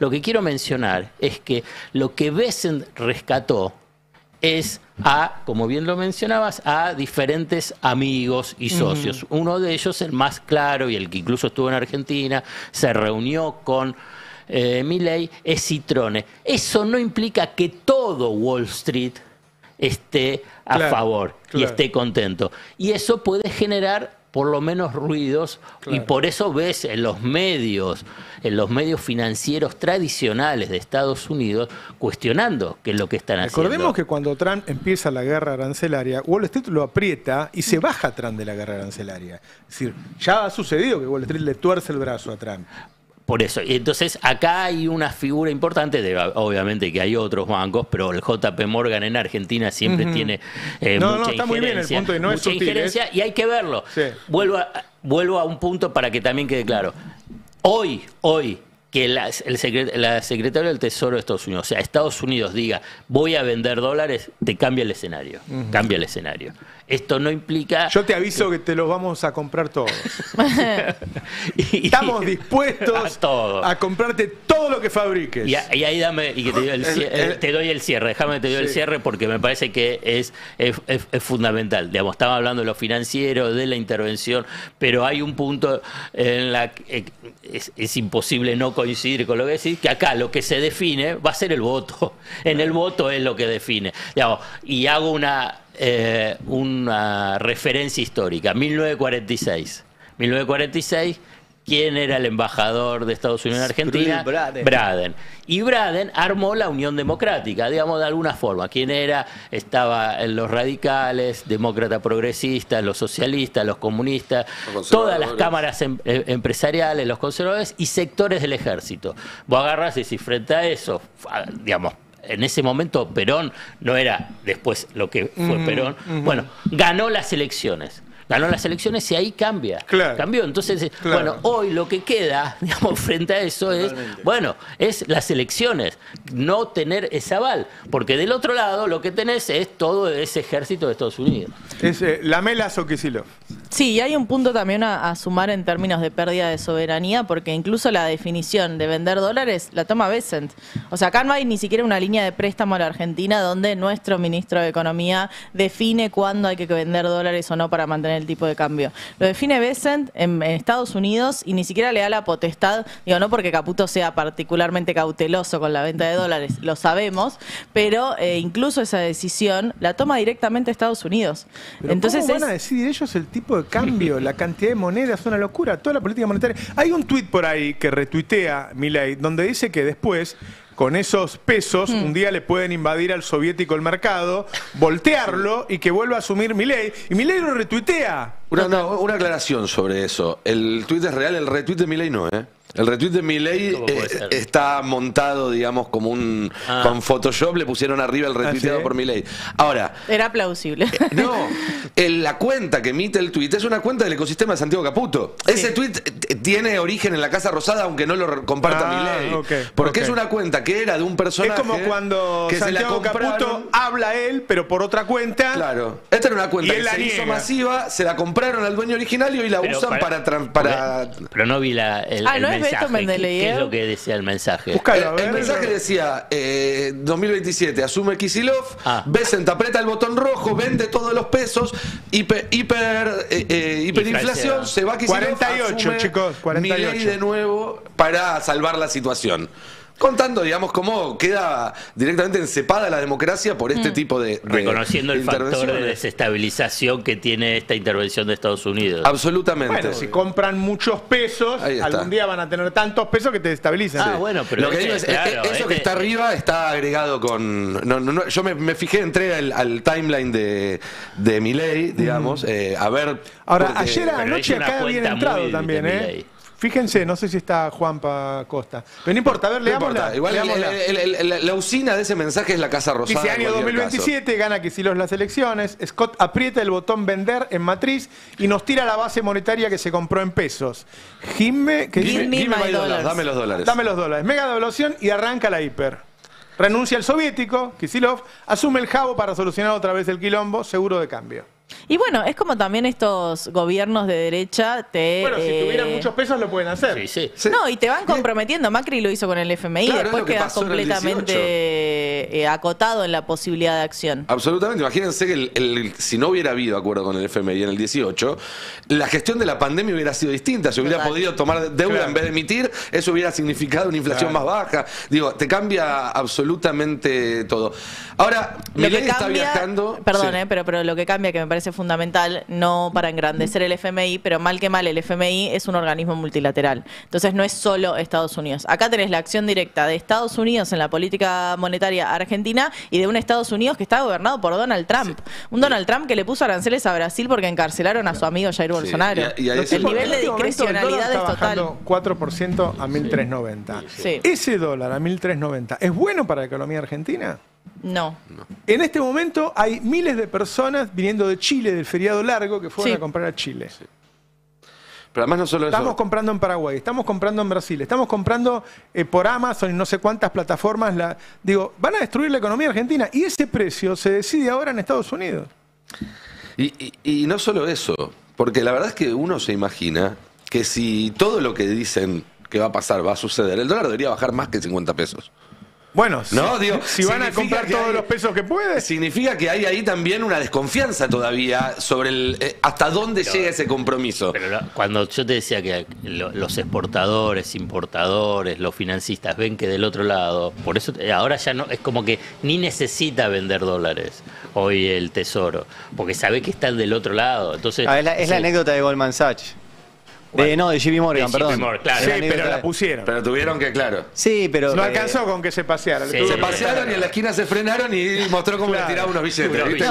Lo que quiero mencionar es que lo que Bessent rescató es como bien lo mencionabas, a diferentes amigos y socios. Uno de ellos, el más claro y el que incluso estuvo en Argentina, se reunió con Milei, es Citrone. Eso no implica que todo Wall Street esté a favor y esté contento. Y eso puede generar por lo menos ruidos, y por eso ves en los medios financieros tradicionales de Estados Unidos cuestionando qué es lo que están haciendo. Recordemos que cuando Trump empieza la guerra arancelaria, Wall Street lo aprieta y se baja Trump de la guerra arancelaria. Es decir, ya ha sucedido que Wall Street le tuerce el brazo a Trump. Por eso, y entonces acá hay una figura importante, obviamente que hay otros bancos, pero el JP Morgan en Argentina siempre tiene mucha está muy bien el punto y no es sutil, injerencia, y hay que verlo. Sí. Vuelvo a un punto para que también quede claro. Hoy que la secretaria del Tesoro de Estados Unidos, o sea, Estados Unidos diga voy a vender dólares, te cambia el escenario. Cambia el escenario. Esto no implica... Yo te aviso que te los vamos a comprar todos. Estamos dispuestos a comprarte todo lo que fabriques. Y ahí dame, y que te doy el cierre. Déjame que te doy el cierre porque me parece que es fundamental. Digamos, estaba hablando de lo financiero, de la intervención, pero hay un punto en la que es imposible no coincidir con lo que decís, que acá lo que se define va a ser el voto. En el voto es lo que define. Digamos, y hago una referencia histórica. 1946. ¿Quién era el embajador de Estados Unidos en Argentina? Braden. Y Braden armó la Unión Democrática, digamos, de alguna forma. ¿Quién era? Estaban los radicales, demócratas progresistas, los socialistas, los comunistas, todas las cámaras empresariales, los conservadores y sectores del ejército. Vos agarrás y decís, frente a eso, digamos, en ese momento Perón no era después lo que fue Perón. Bueno, ganó las elecciones. Y ahí cambia. Cambió. Entonces, bueno, hoy lo que queda, digamos, frente a eso es las elecciones, no tener ese aval. Porque del otro lado lo que tenés es todo ese ejército de Estados Unidos. Es Lamelas o Kicillof. Sí, y hay un punto también a sumar en términos de pérdida de soberanía, porque incluso la definición de vender dólares la toma Bessent. O sea, acá no hay ni siquiera una línea de préstamo a la Argentina donde nuestro ministro de Economía define cuándo hay que vender dólares o no para mantener el tipo de cambio. Lo define Bessent en Estados Unidos y ni siquiera le da la potestad, digo, no porque Caputo sea particularmente cauteloso con la venta de dólares, lo sabemos, pero incluso esa decisión la toma directamente Estados Unidos. Pero entonces, ¿cómo van a decidir ellos el tipo de cambio, la cantidad de monedas? Es una locura, toda la política monetaria. Hay un tuit por ahí que retuitea Milei, donde dice que después, con esos pesos, un día le pueden invadir al soviético el mercado, voltearlo y que vuelva a asumir Milei. Y Milei lo retuitea. Una aclaración sobre eso. El tuit es real, el retuit de Milei no, ¿eh? El retweet de Milei está montado, digamos, como con Photoshop, le pusieron arriba el retuiteado por Milei. Ahora... Era plausible. La cuenta que emite el tuit es una cuenta del ecosistema de Santiago Caputo. Ese tuit tiene origen en la Casa Rosada, aunque no lo comparta Milei. Porque es una cuenta que era de un personaje... Es como cuando que Santiago Caputo habla él, pero por otra cuenta. Claro. Esta era una cuenta que se hizo masiva, se la compraron al dueño original y hoy la usan para... Pero no vi el mensaje. ¿Qué es lo que decía el mensaje? El mensaje decía 2027 asume Kicillof, Bessent aprieta el botón rojo, vende todos los pesos, hiperinflación, se va Kicillof, 48, chicos, 48. Milei de nuevo para salvar la situación. Contando, digamos, cómo queda directamente encepada la democracia por este tipo de reconociendo el factor de desestabilización que tiene esta intervención de Estados Unidos. Absolutamente. Bueno, si compran muchos pesos, algún día van a tener tantos pesos que te desestabilizan. Bueno, pero lo que digo es, eso que está arriba está agregado con... yo me fijé, entré al timeline de Milei, digamos, a ver... Ahora, ayer anoche acá habían entrado también, Fíjense, no sé si está Juanpa Costa. Pero no importa, a ver, leámosla. Igual la usina de ese mensaje es la Casa Rosada. Dice año 2027, gana Kicillof las elecciones, Scott aprieta el botón vender en matriz y nos tira la base monetaria que se compró en pesos. Give me my dollars. Dame los dólares. Dame los dólares. Mega devaluación y arranca la hiper. Renuncia al soviético, Kicillof, asume el jabo para solucionar otra vez el quilombo, seguro de cambio. Y bueno, es como también estos gobiernos de derecha Bueno, si tuvieran muchos pesos lo pueden hacer. Sí. No, y te van comprometiendo. Macri lo hizo con el FMI, Claro, después quedas completamente acotado en la posibilidad de acción. Absolutamente. Imagínense que si no hubiera habido acuerdo con el FMI en el 18, la gestión de la pandemia hubiera sido distinta. Se hubiera podido tomar deuda en vez de emitir, eso hubiera significado una inflación más baja. Digo, te cambia absolutamente todo. Ahora, Milei está viajando... Perdón, pero lo que cambia, que me parece fundamental, no para engrandecer el FMI, pero mal que mal el FMI es un organismo multilateral. Entonces no es solo Estados Unidos. Acá tenés la acción directa de Estados Unidos en la política monetaria argentina y de un Estados Unidos que está gobernado por Donald Trump. Un Donald Trump que le puso aranceles a Brasil porque encarcelaron a su amigo Jair Bolsonaro. El nivel de discrecionalidad es total. 4% a 1.390. Sí. Ese dólar a 1.390, ¿es bueno para la economía argentina? No. En este momento hay miles de personas viniendo de Chile, del feriado largo, que fueron a comprar a Chile. Sí. Pero además no solo eso. Estamos comprando en Paraguay, estamos comprando en Brasil, estamos comprando por Amazon y no sé cuántas plataformas. Van a destruir la economía argentina y ese precio se decide ahora en Estados Unidos. Y no solo eso, porque la verdad es que uno se imagina que si todo lo que dicen que va a pasar va a suceder, el dólar debería bajar más que 50 pesos. Bueno, no, si van a comprar todos los pesos que puede. Significa que hay ahí también una desconfianza todavía sobre hasta dónde llega ese compromiso. Pero cuando yo te decía que los exportadores, importadores, los financistas ven que del otro lado, por eso ahora ya no, es como que ni necesita vender dólares hoy el Tesoro, porque sabe que está del otro lado. Entonces, es la anécdota de Goldman Sachs. De JP Morgan, perdón. Claro. Sí, pero la pusieron. Pero tuvieron que, claro. Sí, pero... No alcanzó con que se paseara. Sí, se pasearon y en la esquina se frenaron y mostró cómo le tiraba unos billetes.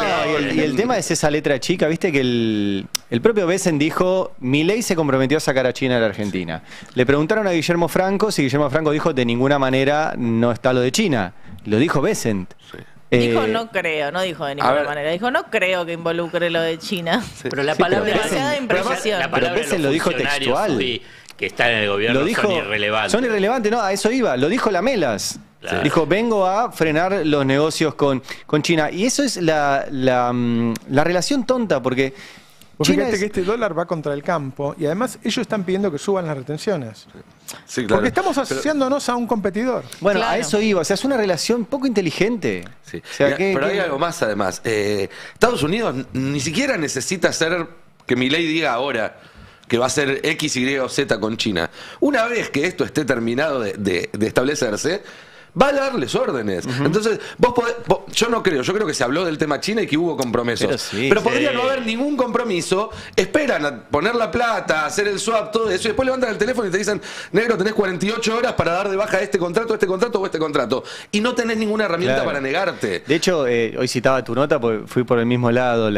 Y el tema es esa letra chica, viste que el propio Bessent dijo, Milei se comprometió a sacar a China de la Argentina. Le preguntaron a Guillermo Franco si Guillermo Franco dijo de ninguna manera no está lo de China. Lo dijo Bessent. Sí. Dijo no creo, no dijo de ninguna manera. Dijo no creo que involucre lo de China. Sí. Pero la palabra demasiada imprecisión. La palabra pero lo dijo textual. Que está en el gobierno lo dijo, son irrelevantes. Son irrelevantes, no, a eso iba. Lo dijo Lamelas. Claro. Dijo, vengo a frenar los negocios con China. Y eso es la relación tonta, porque... Fíjate que este dólar va contra el campo y además ellos están pidiendo que suban las retenciones. Sí, claro. Porque estamos asociándonos a un competidor. Bueno, claro. A eso iba. O sea, es una relación poco inteligente. Sí. O sea, pero hay algo más además. Estados Unidos ni siquiera necesita hacer que Milei diga ahora que va a ser X, Y o Z con China. Una vez que esto esté terminado de establecerse, va a darles órdenes. Entonces, yo no creo, yo creo que se habló del tema China y que hubo compromisos. Pero podría no haber ningún compromiso, esperan a poner la plata, hacer el swap, todo eso, y después levantan el teléfono y te dicen, negro, tenés 48 horas para dar de baja este contrato o este contrato. Y no tenés ninguna herramienta para negarte. De hecho, hoy citaba tu nota porque fui por el mismo lado,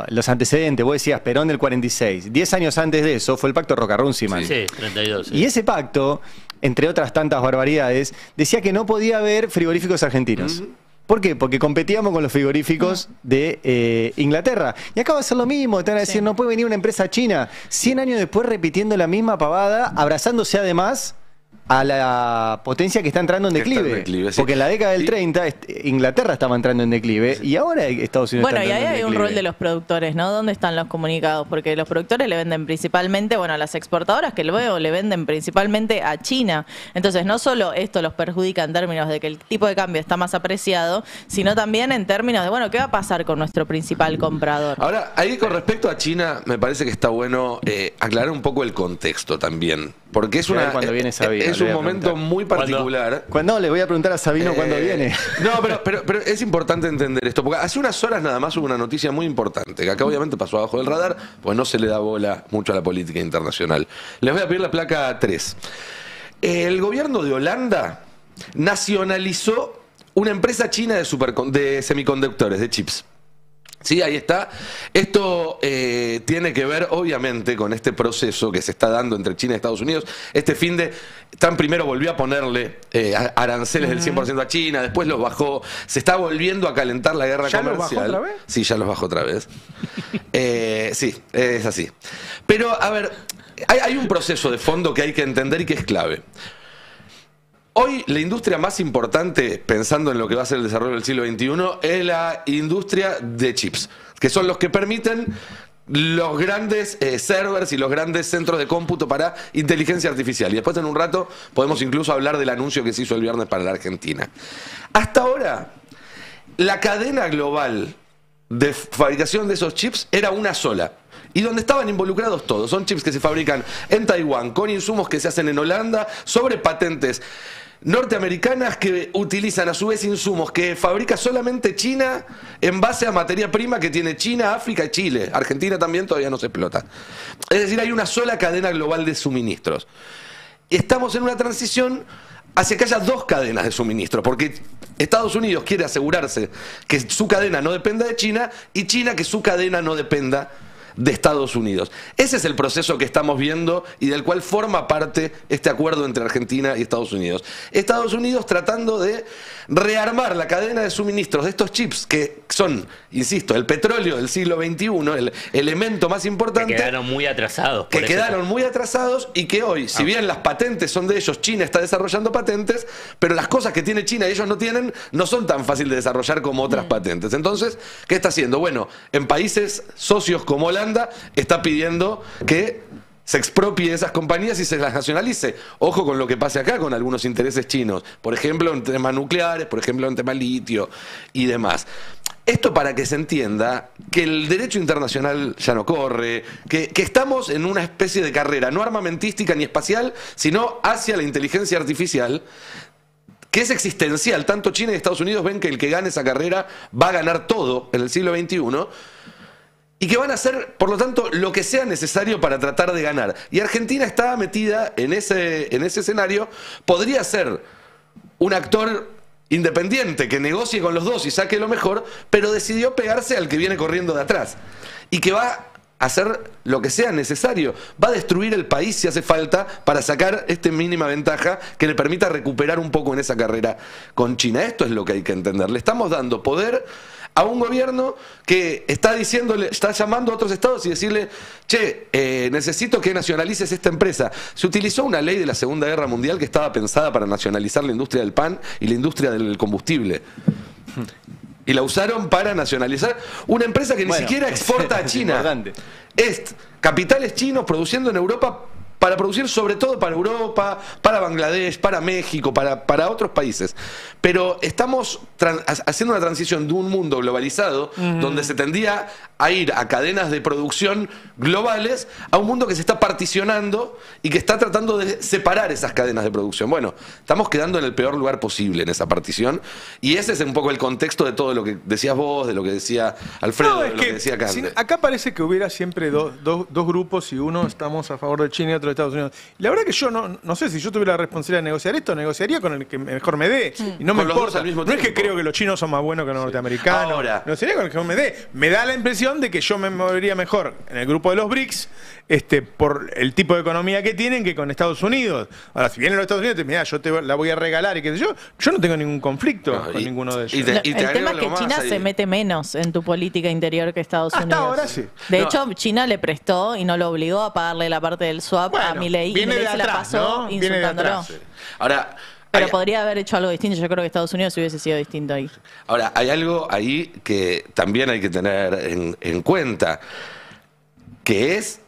los antecedentes. Vos decías Perón del 46. 10 años antes de eso fue el pacto Roca-Runciman. Sí, 32. Sí. Y ese pacto, entre otras tantas barbaridades, decía que no podía haber frigoríficos argentinos. ¿Por qué? Porque competíamos con los frigoríficos de Inglaterra. Y acá va a ser lo mismo, te van a decir, no puede venir una empresa china 100 años después repitiendo la misma pavada, abrazándose además a la potencia que está entrando en declive. Porque en la década del 30 Inglaterra estaba entrando en declive y ahora Estados Unidos está entrando en declive. Bueno, y ahí hay un rol de los productores, ¿no? ¿Dónde están los comunicados? Porque los productores le venden principalmente, a las exportadoras que luego le venden principalmente a China. Entonces, no solo esto los perjudica en términos de que el tipo de cambio está más apreciado, sino también en términos de, ¿qué va a pasar con nuestro principal comprador? Ahora, ahí con respecto a China, me parece que está bueno aclarar un poco el contexto también. Porque es cuando viene Sabino, es un momento muy particular. No, le voy a preguntar a Sabino cuándo viene. No, pero es importante entender esto. Porque hace unas horas nada más hubo una noticia muy importante, que acá obviamente pasó abajo del radar, pues no se le da bola mucho a la política internacional. Les voy a pedir la placa 3. El gobierno de Holanda nacionalizó una empresa china de semiconductores, de chips. Sí, ahí está. Esto tiene que ver, obviamente, con este proceso que se está dando entre China y Estados Unidos. Este fin de... Trump primero volvió a ponerle aranceles del 100% a China, después los bajó. Se está volviendo a calentar la guerra comercial. ¿Ya los bajó otra vez? Sí, ya los bajó otra vez. Sí, es así. Pero, a ver, hay un proceso de fondo que hay que entender y que es clave. Hoy la industria más importante, pensando en lo que va a ser el desarrollo del siglo XXI, es la industria de chips, que son los que permiten los grandes servers y los grandes centros de cómputo para inteligencia artificial. Y después en un rato podemos incluso hablar del anuncio que se hizo el viernes para la Argentina. Hasta ahora, la cadena global de fabricación de esos chips era una sola. Y donde estaban involucrados todos. Son chips que se fabrican en Taiwán, con insumos que se hacen en Holanda, sobre patentes norteamericanas que utilizan a su vez insumos que fabrica solamente China en base a materia prima que tiene China, África y Chile. Argentina también todavía no se explota. Es decir, hay una sola cadena global de suministros. Estamos en una transición hacia que haya dos cadenas de suministro, porque Estados Unidos quiere asegurarse que su cadena no dependa de China y China que su cadena no dependa de Estados Unidos. Ese es el proceso que estamos viendo y del cual forma parte este acuerdo entre Argentina y Estados Unidos. Estados Unidos tratando de rearmar la cadena de suministros de estos chips que son, insisto, el petróleo del siglo XXI, el elemento más importante. Que quedaron muy atrasados. Que quedaron muy atrasados y que hoy, si bien las patentes son de ellos, China está desarrollando patentes, pero las cosas que tiene China y ellos no tienen no son tan fáciles de desarrollar como otras patentes. Entonces, ¿qué está haciendo? Bueno, en países socios como Holanda está pidiendo que se expropie esas compañías y se las nacionalice. Ojo con lo que pase acá con algunos intereses chinos, por ejemplo en temas nucleares, por ejemplo en temas litio y demás. Esto para que se entienda que el derecho internacional ya no corre, que estamos en una especie de carrera no armamentística ni espacial, sino hacia la inteligencia artificial, que es existencial. Tanto China y Estados Unidos ven que el que gane esa carrera va a ganar todo en el siglo XXI, y que van a hacer, por lo tanto, lo que sea necesario para tratar de ganar. Y Argentina está metida en ese escenario. Podría ser un actor independiente que negocie con los dos y saque lo mejor, pero decidió pegarse al que viene corriendo de atrás. Y que va a hacer lo que sea necesario. Va a destruir el país si hace falta para sacar esta mínima ventaja que le permita recuperar un poco en esa carrera con China. Esto es lo que hay que entender. Le estamos dando poder a un gobierno que está llamando a otros estados y decirle, che, necesito que nacionalices esta empresa. Se utilizó una ley de la Segunda Guerra Mundial que estaba pensada para nacionalizar la industria del pan y la industria del combustible. Y la usaron para nacionalizar una empresa que ni siquiera exporta a China. Es capitales chinos produciendo en Europa, para producir sobre todo para Europa, para Bangladesh, para México, para otros países. Pero estamos haciendo una transición de un mundo globalizado, donde se tendía a ir a cadenas de producción globales, a un mundo que se está particionando y que está tratando de separar esas cadenas de producción. Bueno, estamos quedando en el peor lugar posible en esa partición, y ese es un poco el contexto de todo lo que decías vos, de lo que decía Alfredo, de lo que decía Cande. Acá parece que hubiera siempre dos grupos y uno estamos a favor de China y otro de Estados Unidos. Y la verdad que yo no sé si yo tuviera la responsabilidad de negociar esto, negociaría con el que mejor me dé. Y no me importa. No es que creo que los chinos son más buenos que los norteamericanos. Ahora, negociaría con el que mejor me dé. Me da la impresión de que yo me movería mejor en el grupo de los BRICS por el tipo de economía que tienen que con Estados Unidos. Ahora, si vienen los Estados Unidos, mira, yo te la voy a regalar y qué sé yo no tengo ningún conflicto con ninguno de ellos. El tema es que China se mete menos en tu política interior que Estados Unidos. Hasta ahora sí. De hecho, China le prestó y no lo obligó a pagarle la parte del swap a Milei. Viene de se la atrás, pasó insultándolo. Ahora, pero podría haber hecho algo distinto. Yo creo que Estados Unidos hubiese sido distinto ahí. Ahora, hay algo ahí que también hay que tener en cuenta, que es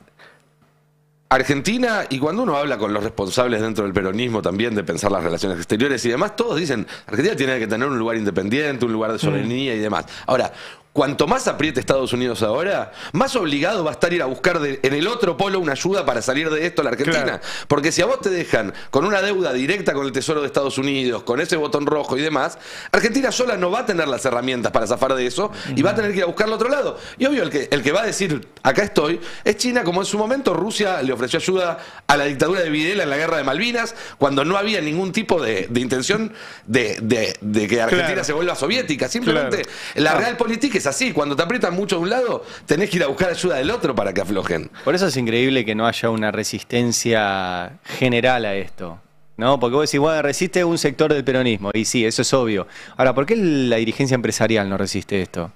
Argentina, y cuando uno habla con los responsables dentro del peronismo también de pensar las relaciones exteriores y demás, todos dicen, Argentina tiene que tener un lugar independiente, un lugar de soberanía y demás. Ahora, cuanto más apriete Estados Unidos ahora, más obligado va a estar ir a buscar en el otro polo una ayuda para salir de esto la Argentina. Claro. Porque si a vos te dejan con una deuda directa con el Tesoro de Estados Unidos, con ese botón rojo y demás, Argentina sola no va a tener las herramientas para zafar de eso y va a tener que ir a buscarlo a otro lado. Y obvio, el que va a decir, acá estoy, es China, como en su momento Rusia le ofreció ayuda a la dictadura de Videla en la guerra de Malvinas, cuando no había ningún tipo de intención de que Argentina se vuelva soviética. Simplemente la realpolitik es así, cuando te aprietan mucho de un lado, tenés que ir a buscar ayuda del otro para que aflojen. Por eso es increíble que no haya una resistencia general a esto, ¿no? Porque vos decís, bueno, resiste un sector del peronismo, y sí, eso es obvio. Ahora, ¿por qué la dirigencia empresarial no resiste esto?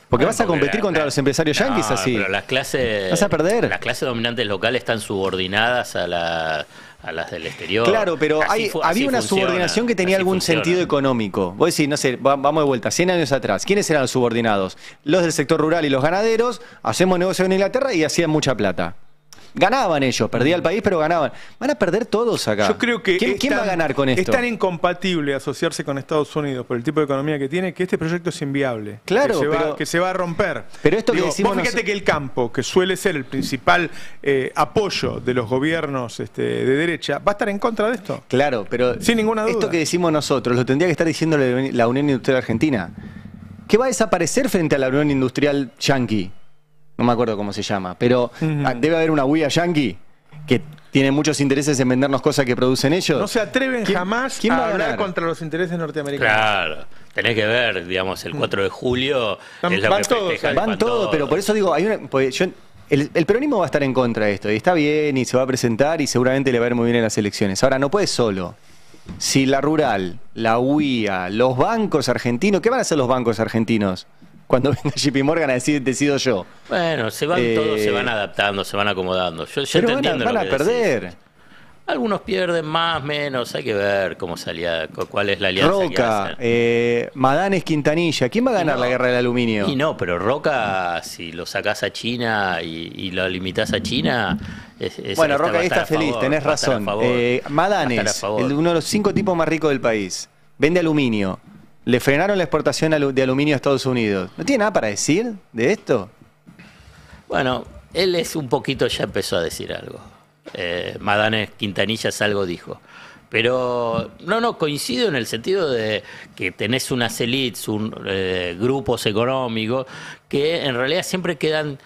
Porque vas a competir contra los empresarios yanquis así. Pero las clases, vas a perder. Las clases dominantes locales están subordinadas a a las del exterior. Claro, pero había una subordinación que tenía algún sentido económico. Vos decís, no sé, vamos de vuelta, 100 años atrás. ¿Quiénes eran los subordinados? Los del sector rural y los ganaderos. Hacemos negocio en Inglaterra y hacían mucha plata. Ganaban ellos, perdía el país, pero ganaban. Van a perder todos acá. Yo creo que ¿Quién va a ganar con esto? Es tan incompatible asociarse con Estados Unidos por el tipo de economía que tiene que este proyecto es inviable. Claro, que se va a romper. Pero esto que decimos vos fíjate que el campo, que suele ser el principal apoyo de los gobiernos de derecha, va a estar en contra de esto. Claro, pero sin ninguna duda. Esto que decimos nosotros lo tendría que estar diciendo la Unión Industrial Argentina. ¿Qué va a desaparecer frente a la Unión Industrial Yanqui? No me acuerdo cómo se llama, pero debe haber una huella yanqui que tiene muchos intereses en vendernos cosas que producen ellos. No se atreven jamás a hablar contra los intereses norteamericanos. Claro, tenés que ver, digamos, el 4 de julio es lo van que todos, festejan. Van todos, pero por eso digo, el peronismo va a estar en contra de esto, y está bien, y se va a presentar, y seguramente le va a ir muy bien en las elecciones. Ahora, no puede solo. Si la rural, la UIA, los bancos argentinos, ¿qué van a hacer los bancos argentinos? Cuando venga JP Morgan a decir, decido yo. Bueno, todos se van adaptando, se van acomodando. Yo pero te entiendo van a perder. Decís. Algunos pierden más, menos, hay que ver cómo salía, cuál es la alianza Roca, que hacen. Madanes, Quintanilla. ¿Quién va a ganar la guerra del aluminio? Y no, pero Roca, si lo sacás a China y lo limitás a China... Bueno, Roca ahí está feliz, tenés razón. Madanes, uno de los 5 tipos más ricos del país, vende aluminio. Le frenaron la exportación de aluminio a Estados Unidos. ¿No tiene nada para decir de esto? Bueno, él un poquito ya empezó a decir algo. Madanes Quintanillas algo dijo. Pero no, coincido en el sentido de que tenés unas élites, grupos económicos que en realidad siempre quedan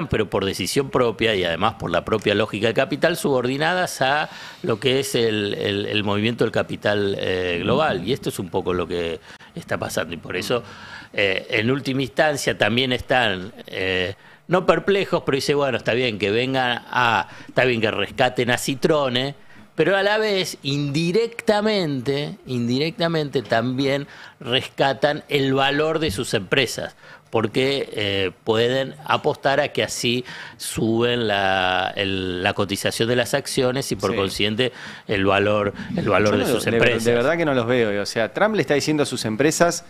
pero por decisión propia y además por la propia lógica del capital, subordinadas a lo que es el movimiento del capital global. Y esto es un poco lo que está pasando. Y por eso, en última instancia, también están, no perplejos, pero dice, bueno, está bien que está bien que rescaten a Citrone, pero a la vez, indirectamente también rescatan el valor de sus empresas, porque pueden apostar a que así suben la cotización de las acciones y por consiguiente el valor de sus empresas. De verdad que no los veo. O sea, Trump le está diciendo a sus empresas,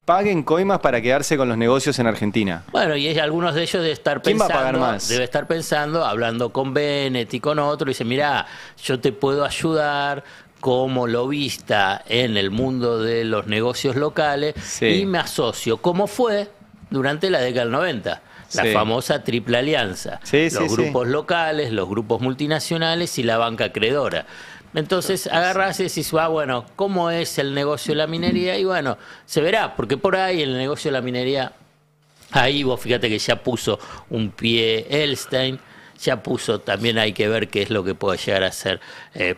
paguen coimas para quedarse con los negocios en Argentina. Bueno, y algunos de ellos debe estar pensando, ¿quién va a pagar más? Debe estar pensando, hablando con Bennett y con otro, y dice, mirá, yo te puedo ayudar como lobista en el mundo de los negocios locales y me asocio, como fue durante la década del 90, la famosa triple alianza, los grupos locales, los grupos multinacionales y la banca acreedora. Entonces agarrás y decís, bueno, ¿cómo es el negocio de la minería? Y bueno, se verá, porque por ahí el negocio de la minería, ahí vos fíjate que ya puso un pie Elstein, ya puso, también hay que ver qué es lo que puede llegar a hacer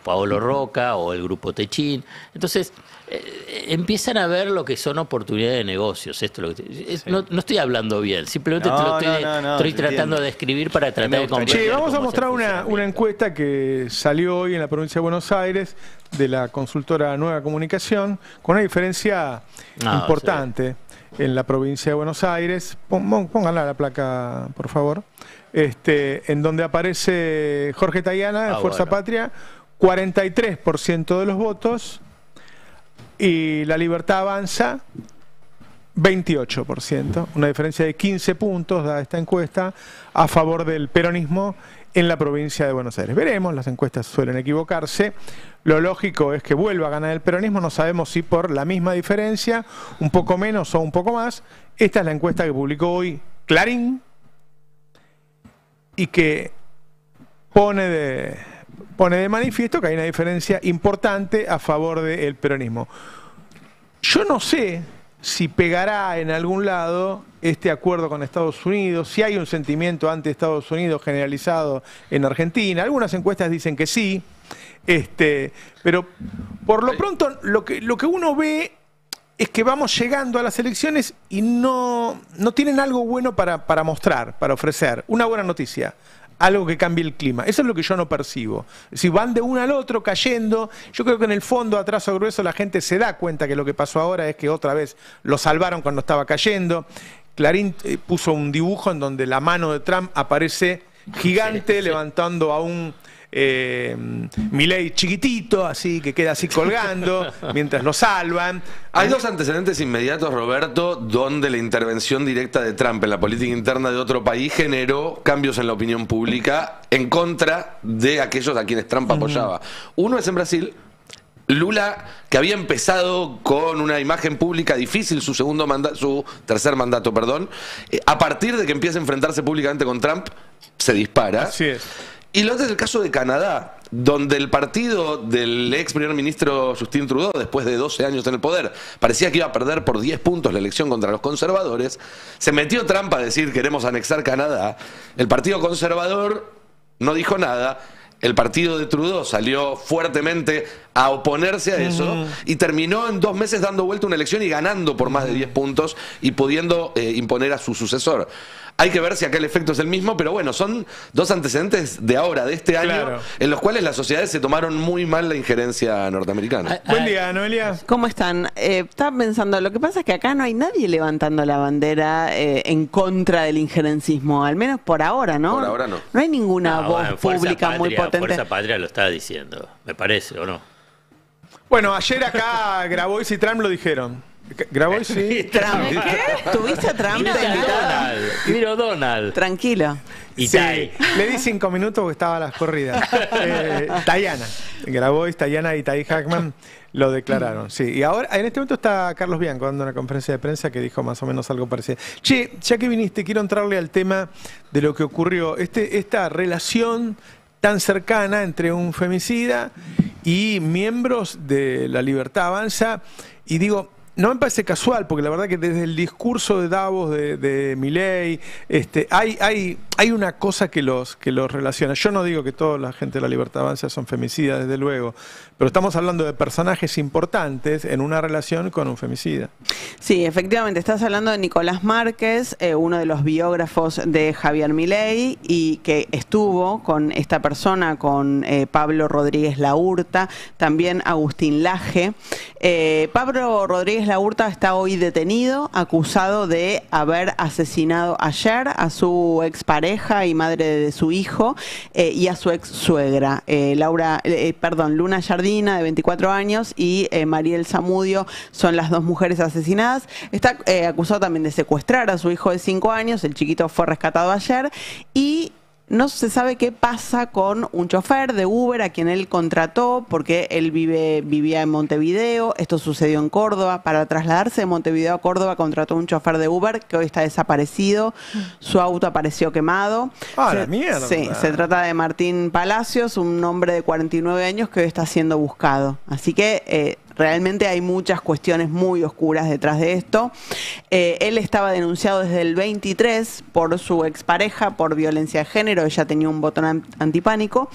Paolo Roca o el grupo Techín. Entonces, empiezan a ver lo que son oportunidades de negocios. Esto es lo que no estoy hablando bien, simplemente estoy tratando de describir para tratar de comprender. Vamos a mostrar una encuesta que salió hoy en la provincia de Buenos Aires de la consultora Nueva Comunicación, con una diferencia importante en la provincia de Buenos Aires. Pónganla la placa, por favor. En donde aparece Jorge Tayana de Fuerza Patria, 43% de los votos, y La Libertad Avanza, 28%. Una diferencia de 15 puntos da esta encuesta a favor del peronismo en la provincia de Buenos Aires. Veremos, las encuestas suelen equivocarse. Lo lógico es que vuelva a ganar el peronismo, no sabemos si por la misma diferencia, un poco menos o un poco más. Esta es la encuesta que publicó hoy Clarín, y que pone de manifiesto que hay una diferencia importante a favor del peronismo. Yo no sé si pegará en algún lado este acuerdo con Estados Unidos, si hay un sentimiento ante Estados Unidos generalizado en Argentina. Algunas encuestas dicen que sí, pero por lo pronto lo que uno ve es que vamos llegando a las elecciones y no tienen algo bueno para mostrar, para ofrecer. Una buena noticia, algo que cambie el clima. Eso es lo que yo no percibo. Si van de uno al otro cayendo, yo creo que en el fondo, a trazo grueso, la gente se da cuenta que lo que pasó ahora es que otra vez lo salvaron cuando estaba cayendo. Clarín puso un dibujo en donde la mano de Trump aparece gigante levantando a un Milei chiquitito, así, que queda así colgando, mientras lo salvan. Hay dos antecedentes inmediatos, Roberto, donde la intervención directa de Trump en la política interna de otro país generó cambios en la opinión pública en contra de aquellos a quienes Trump apoyaba. Uno es en Brasil. Lula, que había empezado con una imagen pública difícil, su tercer mandato, a partir de que empieza a enfrentarse públicamente con Trump, se dispara. Así es. Y lo otro es el caso de Canadá, donde el partido del ex primer ministro Justin Trudeau, después de 12 años en el poder, parecía que iba a perder por 10 puntos la elección contra los conservadores. Se metió Trump a decir queremos anexar Canadá. El partido conservador no dijo nada. El partido de Trudeau salió fuertemente a oponerse a eso y terminó en 2 meses dando vuelta una elección y ganando por más de 10 puntos y pudiendo imponer a su sucesor. Hay que ver si acá el efecto es el mismo, pero bueno, son dos antecedentes de ahora, de este año, en los cuales las sociedades se tomaron muy mal la injerencia norteamericana. Buen día, Noelia. ¿Cómo están? Estaba pensando, lo que pasa es que acá no hay nadie levantando la bandera en contra del injerencismo, al menos por ahora, ¿no? Por ahora no. No hay ninguna voz pública muy potente. Fuerza Patria lo está diciendo, me parece, ¿o no? Bueno, ayer acá Grabois y Trump lo dijeron. Grabois y Trump. ¿Qué? ¿Tuviste a Trump? Vino Donald. Tranquilo. Y sí, Tai. le di 5 minutos porque estaba a las corridas. Tayana. Grabois, Tayana y Tai Hackman lo declararon. Sí. Y ahora, en este momento está Carlos Bianco dando una conferencia de prensa que dijo más o menos algo parecido. Che, ya que viniste, quiero entrarle al tema de lo que ocurrió. Esta relación tan cercana entre un femicida y miembros de La Libertad Avanza. Y digo, no me parece casual, porque la verdad que desde el discurso de Davos, de Milei, hay una cosa que los relaciona. Yo no digo que toda la gente de La Libertad Avanza son femicidas, desde luego, pero estamos hablando de personajes importantes en una relación con un femicida. Sí, efectivamente, estás hablando de Nicolás Márquez, uno de los biógrafos de Javier Milei, y que estuvo con esta persona, con Pablo Rodríguez Laurta, también Agustín Laje. Pablo Rodríguez Laurta está hoy detenido, acusado de haber asesinado ayer a su expareja y madre de su hijo y a su ex suegra, Luna Yardina, de 24 años, y Mariel Zamudio, son las dos mujeres asesinadas. Está acusado también de secuestrar a su hijo de 5 años, el chiquito fue rescatado ayer, y no se sabe qué pasa con un chofer de Uber a quien él contrató porque él vivía en Montevideo. Esto sucedió en Córdoba. Para trasladarse de Montevideo a Córdoba contrató un chofer de Uber que hoy está desaparecido. Su auto apareció quemado. ¡Ah, la mierda! Sí, se trata de Martín Palacios, un hombre de 49 años que hoy está siendo buscado. Así que realmente hay muchas cuestiones muy oscuras detrás de esto. Él estaba denunciado desde el 23 por su expareja por violencia de género. Ella tenía un botón antipánico.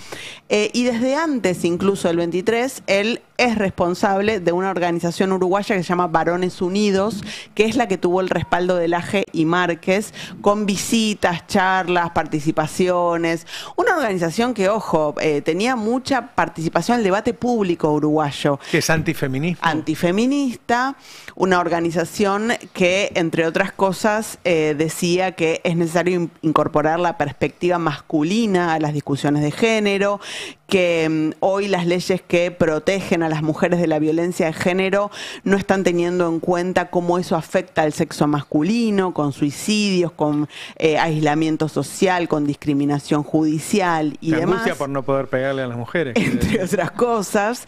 Y desde antes, incluso del 23, él es responsable de una organización uruguaya que se llama Varones Unidos, que es la que tuvo el respaldo de Laje y Márquez, con visitas, charlas, participaciones. Una organización que, ojo, tenía mucha participación en el debate público uruguayo. Que es antifeminista. Antifeminista, una organización que, entre otras cosas, decía que es necesario incorporar la perspectiva masculina a las discusiones de género, que hoy las leyes que protegen a las mujeres de la violencia de género no están teniendo en cuenta cómo eso afecta al sexo masculino, con suicidios, con aislamiento social, con discriminación judicial y demás. Angustia por no poder pegarle a las mujeres. Entre otras cosas.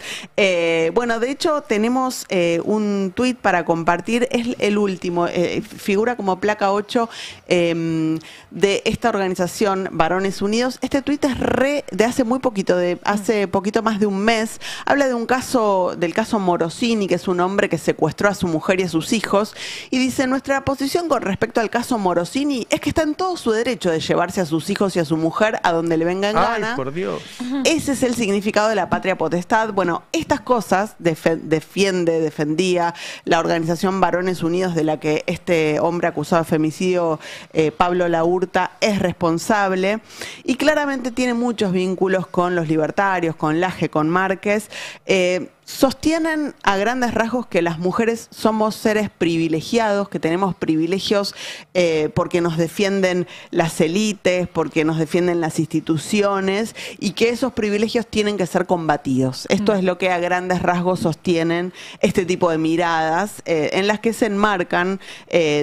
Bueno, de hecho tenemos un tuit para compartir, es el último, figura como placa 8 de esta organización Varones Unidos. Este tuit es de hace muy poquito, hace poquito más de un mes. Habla de del caso Morosini, que es un hombre que secuestró a su mujer y a sus hijos, y dice: nuestra posición con respecto al caso Morosini es que está en todo su derecho de llevarse a sus hijos y a su mujer a donde le venga en gana. ¡Ay, por Dios! Ese es el significado de la patria potestad. Bueno, estas cosas defendía la organización Varones Unidos, de la que este hombre acusado de femicidio, Pablo Laurta, es responsable, y claramente tiene muchos vínculos con los libertarios, con Laje, con Márquez. sostienen a grandes rasgos que las mujeres somos seres privilegiados, que tenemos privilegios porque nos defienden las élites, porque nos defienden las instituciones y que esos privilegios tienen que ser combatidos. Esto es lo que a grandes rasgos sostienen este tipo de miradas en las que se enmarcan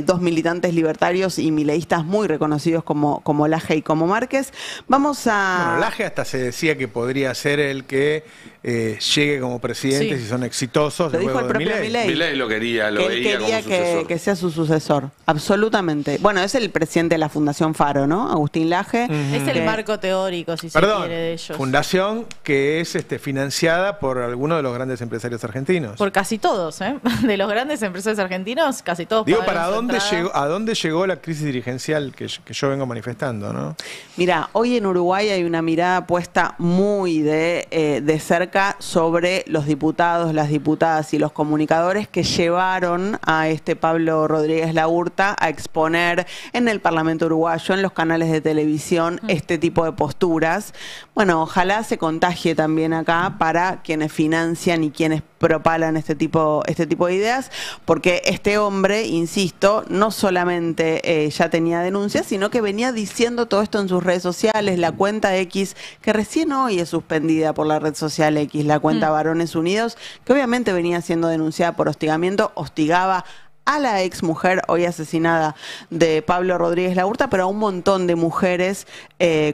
dos militantes libertarios y mileístas muy reconocidos como Laje y como Márquez. Vamos a... Bueno, Laje hasta se decía que podría ser el que llegue como presidente si son exitosos. Lo dijo el propio Milei. Milei lo quería, lo veía como sucesor. Que sea su sucesor, absolutamente. Bueno, es el presidente de la Fundación Faro, ¿no? Agustín Laje. Es el marco teórico, si se quiere, de ellos. Fundación que es financiada por algunos de los grandes empresarios argentinos. Por casi todos, ¿eh? De los grandes empresarios argentinos, casi todos. Digo, ¿a dónde llegó la crisis dirigencial que yo vengo manifestando, no? Mira, hoy en Uruguay hay una mirada puesta muy de cerca sobre los diputados, las diputadas y los comunicadores que llevaron a Pablo Rodríguez Larreta a exponer en el Parlamento uruguayo, en los canales de televisión, este tipo de posturas. Bueno, ojalá se contagie también acá para quienes financian y quienes propalan este tipo de ideas, porque este hombre, insisto, no solamente ya tenía denuncias, sino que venía diciendo todo esto en sus redes sociales. La cuenta X, que recién hoy es suspendida por la red social X, la cuenta Varones Unidos, que obviamente venía siendo denunciada por hostigamiento, hostigaba a la ex mujer hoy asesinada de Pablo Rodríguez Larreta, pero a un montón de mujeres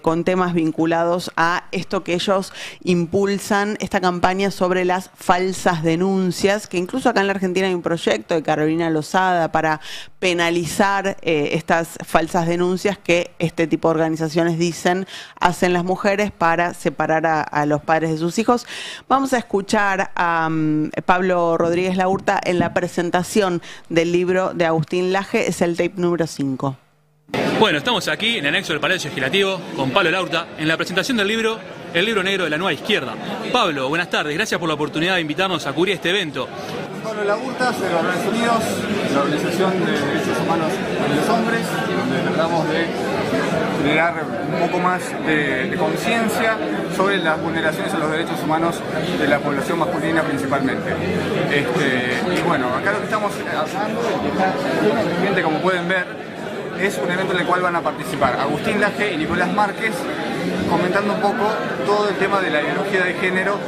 con temas vinculados a esto que ellos impulsan, esta campaña sobre las falsas denuncias, que incluso acá en la Argentina hay un proyecto de Carolina Lozada para penalizar estas falsas denuncias que este tipo de organizaciones dicen hacen las mujeres para separar a los padres de sus hijos. Vamos a escuchar a Pablo Rodríguez Larreta en la presentación del libro de Agustín Laje, es el tape número 5. Bueno, estamos aquí en el anexo del Palacio Legislativo con Pablo Larreta en la presentación del libro El libro negro de la nueva izquierda. Pablo, buenas tardes, gracias por la oportunidad de invitarnos a cubrir este evento. Pablo Larreta, soy de Varones Unidos, la Organización de Derechos Humanos de los Hombres, donde tratamos de generar un poco más de conciencia sobre las vulneraciones a los derechos humanos de la población masculina principalmente. Y bueno, acá lo que estamos hablando, gente, como pueden ver, es un evento en el cual van a participar Agustín Laje y Nicolás Márquez, comentando un poco todo el tema de la ideología de género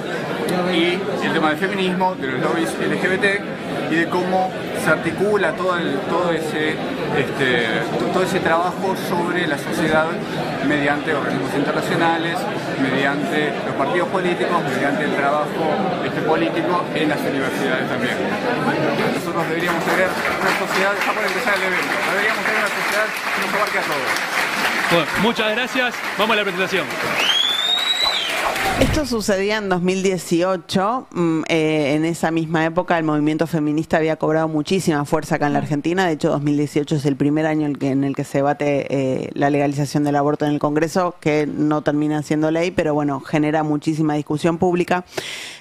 y el tema del feminismo, de los lobbies LGBT y de cómo se articula todo ese trabajo sobre la sociedad mediante organismos internacionales, mediante los partidos políticos, mediante el trabajo político en las universidades también. Nosotros deberíamos tener una sociedad, ya por empezar el evento, deberíamos tener una sociedad que nos abarque a todos. Bueno, muchas gracias, vamos a la presentación. Esto sucedía en 2018, en esa misma época el movimiento feminista había cobrado muchísima fuerza acá en la Argentina, de hecho 2018 es el primer año en el que se debate la legalización del aborto en el Congreso, que no termina siendo ley, pero bueno, genera muchísima discusión pública.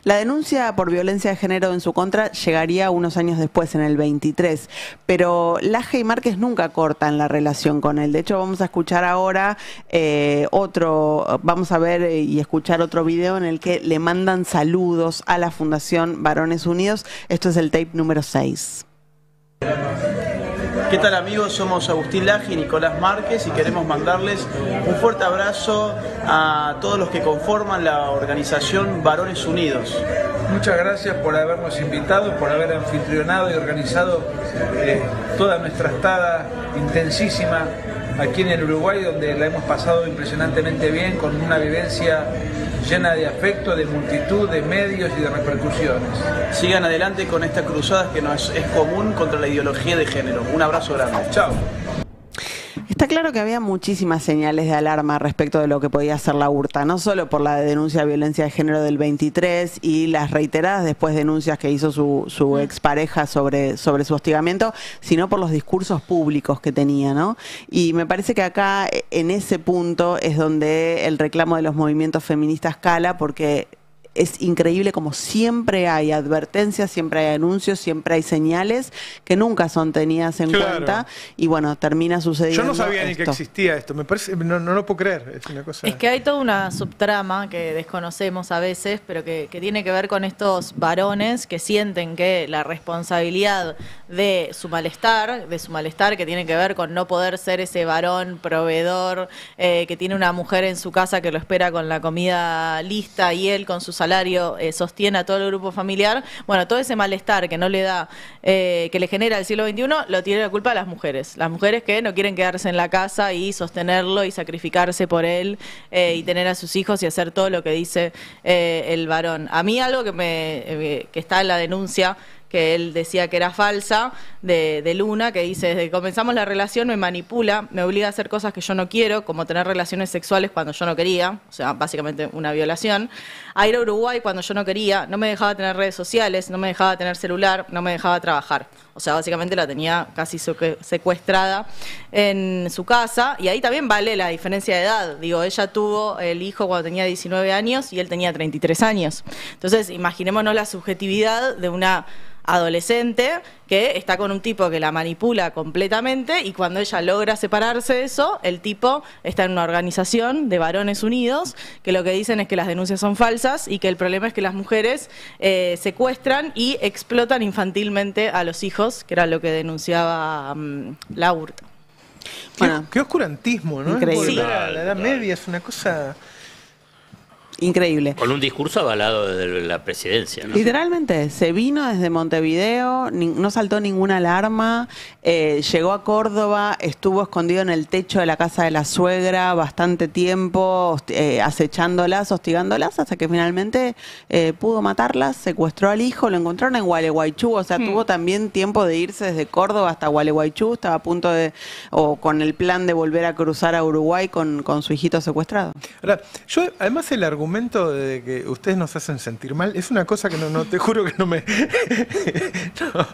La denuncia por violencia de género en su contra llegaría unos años después, en el 23, pero Laje y Márquez nunca cortan la relación con él. De hecho vamos a escuchar ahora vamos a ver y escuchar otro video en el que le mandan saludos a la Fundación Varones Unidos. Esto es el tape número 6. ¿Qué tal, amigos? Somos Agustín Laje y Nicolás Márquez y queremos mandarles un fuerte abrazo a todos los que conforman la organización Varones Unidos. Muchas gracias por habernos invitado, por haber anfitrionado y organizado toda nuestra estada intensísima aquí en el Uruguay, donde la hemos pasado impresionantemente bien, con una vivencia llena de afecto, de multitud, de medios y de repercusiones. Sigan adelante con esta cruzada que nos es común contra la ideología de género. Un abrazo grande. Chao. Está claro que había muchísimas señales de alarma respecto de lo que podía hacer Larreta, no solo por la denuncia de violencia de género del 23 y las reiteradas después denuncias que hizo su expareja sobre su hostigamiento, sino por los discursos públicos que tenía, ¿no? Y me parece que acá, en ese punto, es donde el reclamo de los movimientos feministas cala, porque es increíble como siempre hay advertencias, siempre hay anuncios, siempre hay señales que nunca son tenidas en cuenta y bueno, termina sucediendo. Yo no sabía ni que existía esto, me parece, no lo puedo creer, es una cosa. Es que hay toda una subtrama que desconocemos a veces, pero que tiene que ver con estos varones que sienten que la responsabilidad de su malestar que tiene que ver con no poder ser ese varón proveedor, que tiene una mujer en su casa que lo espera con la comida lista y él con su salario sostiene a todo el grupo familiar. Bueno, todo ese malestar que no le da, que le genera el siglo XXI, lo tiene la culpa las mujeres. Las mujeres que no quieren quedarse en la casa y sostenerlo y sacrificarse por él y tener a sus hijos y hacer todo lo que dice el varón. A mí algo que está en la denuncia, que él decía que era falsa, de Luna, que dice: desde que comenzamos la relación me manipula, me obliga a hacer cosas que yo no quiero, como tener relaciones sexuales cuando yo no quería, o sea, básicamente una violación, a ir a Uruguay cuando yo no quería, no me dejaba tener redes sociales, no me dejaba tener celular, no me dejaba trabajar. O sea, básicamente la tenía casi secuestrada en su casa, y ahí también vale la diferencia de edad. Digo, ella tuvo el hijo cuando tenía 19 años y él tenía 33 años. Entonces, imaginémonos la subjetividad de una adolescente que está con un tipo que la manipula completamente, y cuando ella logra separarse de eso, el tipo está en una organización de varones unidos que lo que dicen es que las denuncias son falsas y que el problema es que las mujeres secuestran y explotan infantilmente a los hijos, que era lo que denunciaba la Hurta. Bueno, qué oscurantismo, ¿no? Increíble. La Edad Media es una cosa increíble. Con un discurso avalado de la presidencia, ¿no? Literalmente, se vino desde Montevideo, no saltó ninguna alarma, llegó a Córdoba, estuvo escondido en el techo de la casa de la suegra bastante tiempo, acechándolas, hostigándolas, hasta que finalmente pudo matarlas, secuestró al hijo, lo encontraron en Gualeguaychú, o sea, tuvo también tiempo de irse desde Córdoba hasta Gualeguaychú, estaba a punto o con el plan de volver a cruzar a Uruguay con su hijito secuestrado. Ahora, yo además el argumento de que ustedes nos hacen sentir mal es una cosa que no te juro que no me... no.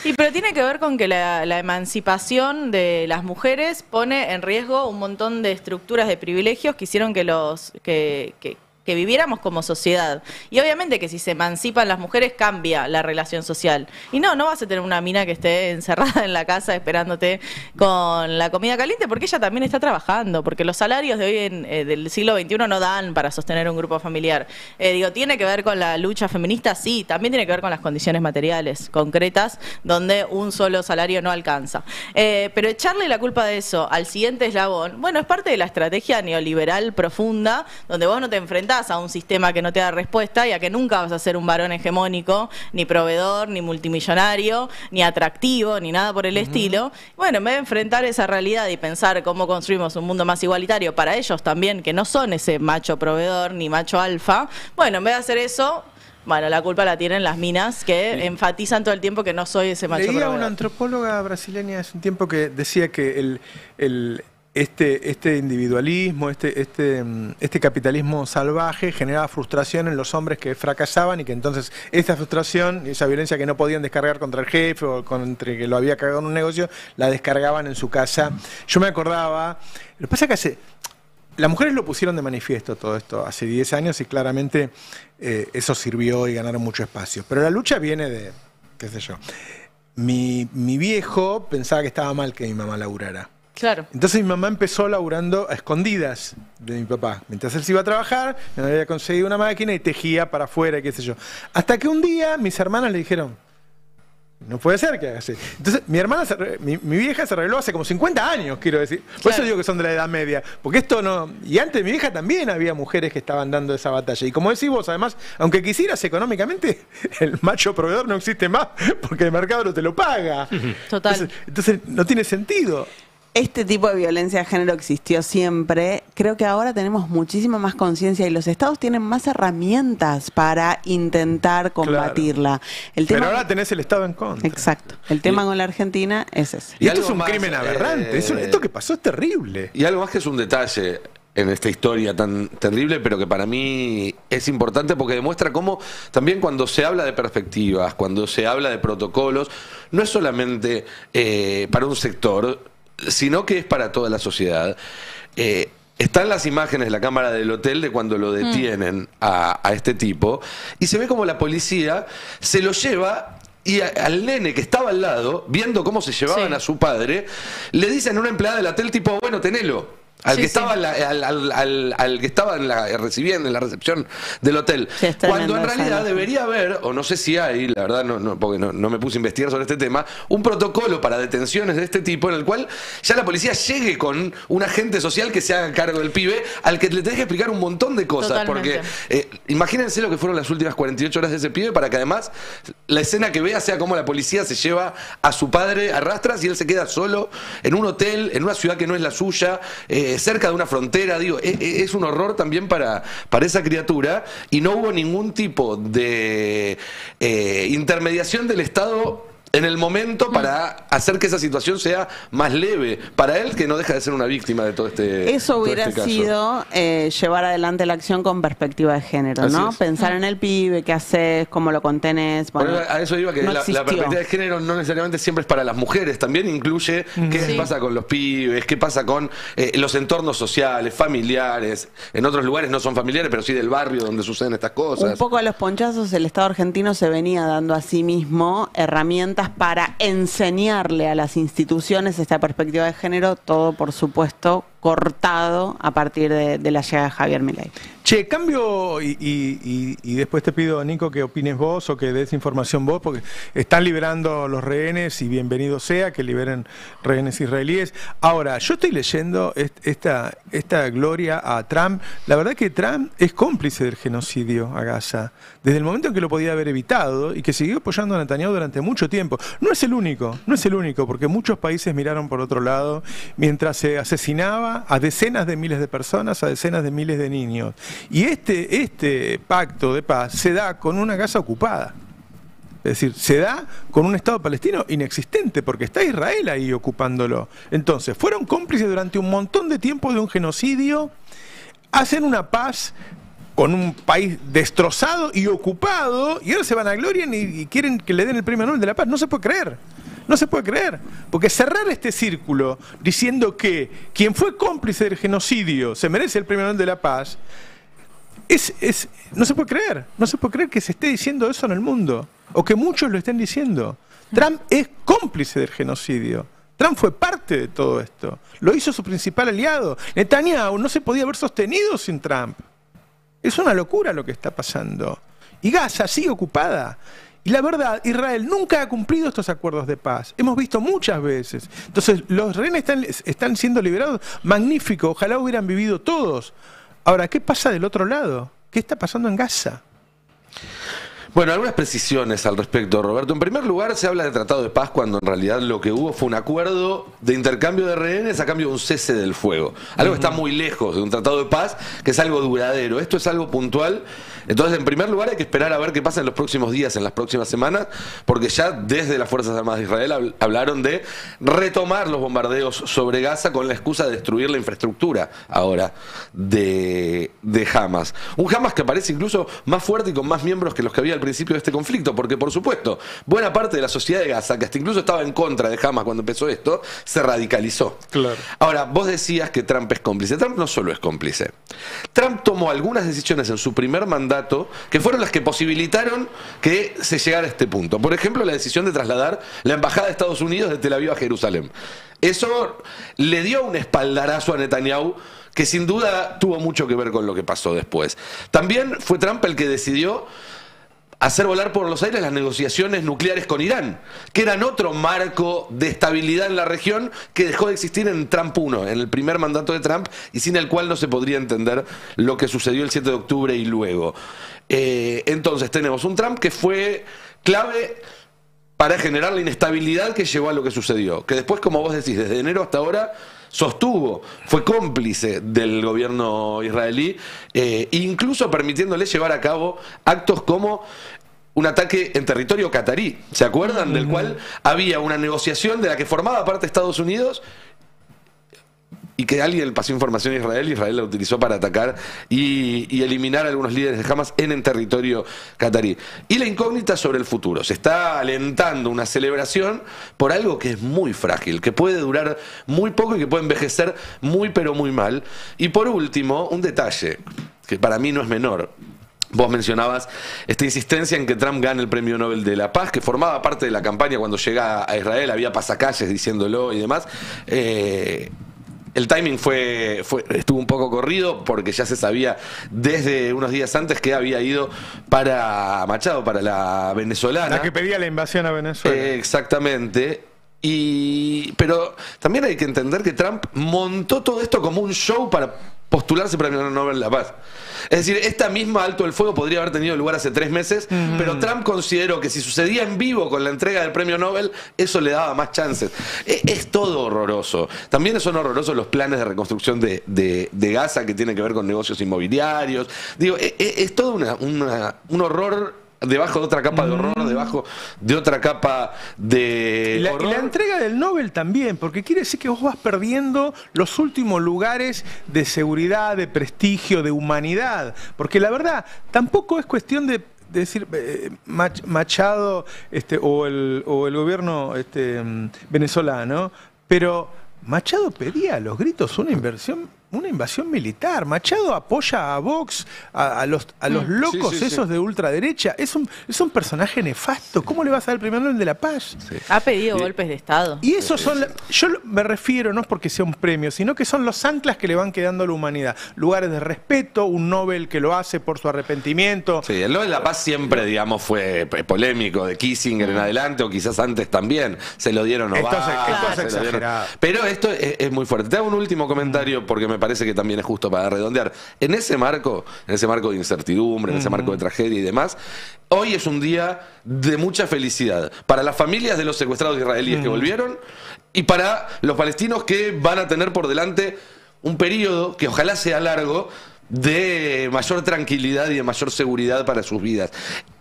Y pero tiene que ver con que la emancipación de las mujeres pone en riesgo un montón de estructuras de privilegios que hicieron que viviéramos como sociedad. Y obviamente que si se emancipan las mujeres cambia la relación social. Y no vas a tener una mina que esté encerrada en la casa esperándote con la comida caliente, porque ella también está trabajando, porque los salarios de hoy del siglo XXI no dan para sostener un grupo familiar. ¿Tiene que ver con la lucha feminista? Sí, también tiene que ver con las condiciones materiales concretas, donde un solo salario no alcanza. Pero echarle la culpa de eso al siguiente eslabón, bueno, es parte de la estrategia neoliberal profunda, donde vos no te enfrentás a un sistema que no te da respuesta y a que nunca vas a ser un varón hegemónico, ni proveedor, ni multimillonario, ni atractivo, ni nada por el estilo. Bueno, en vez de enfrentar esa realidad y pensar cómo construimos un mundo más igualitario para ellos también, que no son ese macho proveedor ni macho alfa, bueno, en vez de hacer eso, bueno, la culpa la tienen las minas que enfatizan todo el tiempo que no soy ese macho proveedor. Leía una antropóloga brasileña hace un tiempo que decía que este individualismo, este capitalismo salvaje generaba frustración en los hombres que fracasaban, y que entonces esa frustración y esa violencia que no podían descargar contra el jefe o contra que lo había cagado en un negocio, la descargaban en su casa. Yo me acordaba, lo que pasa es que las mujeres lo pusieron de manifiesto todo esto hace 10 años y claramente eso sirvió y ganaron mucho espacio. Pero la lucha viene de, qué sé yo, mi viejo pensaba que estaba mal que mi mamá laburara. Claro. Entonces mi mamá empezó laburando a escondidas de mi papá. Mientras él se iba a trabajar, me había conseguido una máquina y tejía para afuera y qué sé yo. Hasta que un día mis hermanas le dijeron: no puede ser que haga así. Entonces mi vieja se arregló hace como 50 años, quiero decir. Por eso digo que son de la Edad Media. Porque esto no... Y antes de mi vieja también había mujeres que estaban dando esa batalla. Y como decís vos, además, aunque quisieras económicamente, el macho proveedor no existe más porque el mercado no te lo paga. Total. Entonces no tiene sentido. Este tipo de violencia de género existió siempre. Creo que ahora tenemos muchísima más conciencia y los estados tienen más herramientas para intentar combatirla. Claro. Pero ahora tenés el Estado en contra. Exacto. El tema con la Argentina es ese. Y esto es un crimen aberrante. Esto que pasó es terrible. Y algo más que es un detalle en esta historia tan terrible, pero que para mí es importante porque demuestra cómo también cuando se habla de perspectivas, cuando se habla de protocolos, no es solamente para un sector, sino que es para toda la sociedad. están las imágenes de la cámara del hotel de cuando lo detienen a este tipo, y se ve como la policía se lo lleva, y al nene que estaba al lado, viendo cómo se llevaban a su padre, le dicen a una empleada del hotel tipo, bueno, tenelo. Al que estaba al que estaba recibiendo en la recepción del hotel, cuando en realidad debería haber, o no sé si hay, la verdad porque no me puse a investigar sobre este tema, un protocolo para detenciones de este tipo en el cual ya la policía llegue con un agente social que se haga cargo del pibe, al que le tenés que explicar un montón de cosas. Totalmente. Porque imagínense lo que fueron las últimas 48 horas de ese pibe, para que además la escena que vea sea como la policía se lleva a su padre a rastras y él se queda solo en un hotel, en una ciudad que no es la suya, cerca de una frontera. Digo, es un horror también para esa criatura, y no hubo ningún tipo de intermediación del Estado en el momento para hacer que esa situación sea más leve para él, que no deja de ser una víctima de todo este Eso hubiera todo este sido llevar adelante la acción con perspectiva de género, Así ¿no? es. Pensar en el pibe, qué haces, cómo lo contenés. Bueno, a eso iba, que no la perspectiva de género no necesariamente siempre es para las mujeres, también incluye qué pasa con los pibes, qué pasa con los entornos sociales, familiares. En otros lugares no son familiares, pero sí del barrio donde suceden estas cosas. Un poco a los ponchazos, el Estado argentino se venía dando a sí mismo herramientas para enseñarle a las instituciones esta perspectiva de género, todo por supuesto cortado a partir de la llegada de Javier Milei. Che, cambio y después te pido, Nico, que opines vos o que des información vos, porque están liberando los rehenes y bienvenido sea que liberen rehenes israelíes. Ahora, yo estoy leyendo esta gloria a Trump. La verdad que Trump es cómplice del genocidio a Gaza, desde el momento en que lo podía haber evitado y que siguió apoyando a Netanyahu durante mucho tiempo. No es el único, porque muchos países miraron por otro lado mientras se asesinaba a decenas de miles de personas, a decenas de miles de niños. Y este pacto de paz se da con una Gaza ocupada. Es decir, se da con un Estado palestino inexistente, porque está Israel ahí ocupándolo. Entonces, fueron cómplices durante un montón de tiempo de un genocidio, hacen una paz con un país destrozado y ocupado, y ahora se van a gloria y quieren que le den el Premio Nobel de la Paz. No se puede creer. No se puede creer, porque cerrar este círculo diciendo que quien fue cómplice del genocidio se merece el Premio Nobel de la Paz, no se puede creer. No se puede creer que se esté diciendo eso en el mundo, o que muchos lo estén diciendo. Trump es cómplice del genocidio. Trump fue parte de todo esto. Lo hizo su principal aliado. Netanyahu no se podía haber sostenido sin Trump. Es una locura lo que está pasando. Y Gaza sigue ocupada. Y la verdad, Israel nunca ha cumplido estos acuerdos de paz. Hemos visto muchas veces. Entonces, los rehenes están siendo liberados. Magnífico, ojalá hubieran vivido todos. Ahora, ¿qué pasa del otro lado? ¿Qué está pasando en Gaza? Bueno, algunas precisiones al respecto, Roberto. En primer lugar, se habla de tratado de paz cuando en realidad lo que hubo fue un acuerdo de intercambio de rehenes a cambio de un cese del fuego. Algo que está muy lejos de un tratado de paz, que es algo duradero. Esto es algo puntual. Entonces, en primer lugar, hay que esperar a ver qué pasa en los próximos días, en las próximas semanas, porque ya desde las Fuerzas Armadas de Israel hablaron de retomar los bombardeos sobre Gaza con la excusa de destruir la infraestructura ahora de Hamas. Un Hamas que parece incluso más fuerte y con más miembros que los que había al principio de este conflicto, porque por supuesto, buena parte de la sociedad de Gaza, que hasta incluso estaba en contra de Hamas cuando empezó esto, se radicalizó. Claro. Ahora, vos decías que Trump es cómplice. Trump no solo es cómplice. Trump tomó algunas decisiones en su primer mandato que fueron las que posibilitaron que se llegara a este punto. Por ejemplo, la decisión de trasladar la embajada de Estados Unidos de Tel Aviv a Jerusalén. Eso le dio un espaldarazo a Netanyahu que sin duda tuvo mucho que ver con lo que pasó después. También fue Trump el que decidió hacer volar por los aires las negociaciones nucleares con Irán, que eran otro marco de estabilidad en la región que dejó de existir en Trump 1, en el primer mandato de Trump, y sin el cual no se podría entender lo que sucedió el 7 de octubre y luego. Entonces tenemos un Trump que fue clave para generar la inestabilidad que llevó a lo que sucedió, que después, como vos decís, desde enero hasta ahora sostuvo, fue cómplice del gobierno israelí, incluso permitiéndole llevar a cabo actos como un ataque en territorio catarí. ¿Se acuerdan? Del cual había una negociación de la que formaba parte Estados Unidos y que alguien pasó información a Israel y Israel la utilizó para atacar y eliminar a algunos líderes de Hamas en territorio catarí. Y la incógnita sobre el futuro. Se está alentando una celebración por algo que es muy frágil, que puede durar muy poco y que puede envejecer muy pero muy mal. Y por último, un detalle que para mí no es menor. Vos mencionabas esta insistencia en que Trump gane el Premio Nobel de la Paz, que formaba parte de la campaña cuando llega a Israel, había pasacalles diciéndolo y demás. El timing estuvo un poco corrido porque ya se sabía desde unos días antes que había ido para Machado, para la venezolana. La que pedía la invasión a Venezuela. Exactamente. Pero también hay que entender que Trump montó todo esto como un show para postularse para el Premio Nobel de la Paz. Es decir, esta misma Alto del Fuego podría haber tenido lugar hace 3 meses, pero Trump consideró que si sucedía en vivo con la entrega del Premio Nobel, eso le daba más chances. Es todo horroroso. También son horrorosos los planes de reconstrucción de Gaza que tienen que ver con negocios inmobiliarios. Digo, es todo un horror debajo de otra capa de horror, debajo de otra capa de horror. Y la entrega del Nobel también, porque quiere decir que vos vas perdiendo los últimos lugares de seguridad, de prestigio, de humanidad. Porque la verdad, tampoco es cuestión de decir Machado o el gobierno venezolano, pero Machado pedía a los gritos una invasión militar. Machado apoya a Vox, a los locos esos de ultraderecha. Es un personaje nefasto. ¿Cómo le vas a dar el Premio Nobel de la Paz? Sí. Ha pedido golpes de Estado. Y esos son... Yo me refiero, no es porque sea un premio, sino que son los anclas que le van quedando a la humanidad. Lugares de respeto, un Nobel que lo hace por su arrepentimiento. Sí, el Nobel de la Paz siempre, digamos, fue polémico, de Kissinger en adelante, o quizás antes también. Se lo dieron Obama. Esto es exagerado. Pero esto es muy fuerte. Te hago un último comentario porque me parece que también es justo para redondear. En ese marco de incertidumbre, en ese marco de tragedia y demás, hoy es un día de mucha felicidad para las familias de los secuestrados israelíes que volvieron y para los palestinos que van a tener por delante un periodo que ojalá sea largo de mayor tranquilidad y de mayor seguridad para sus vidas.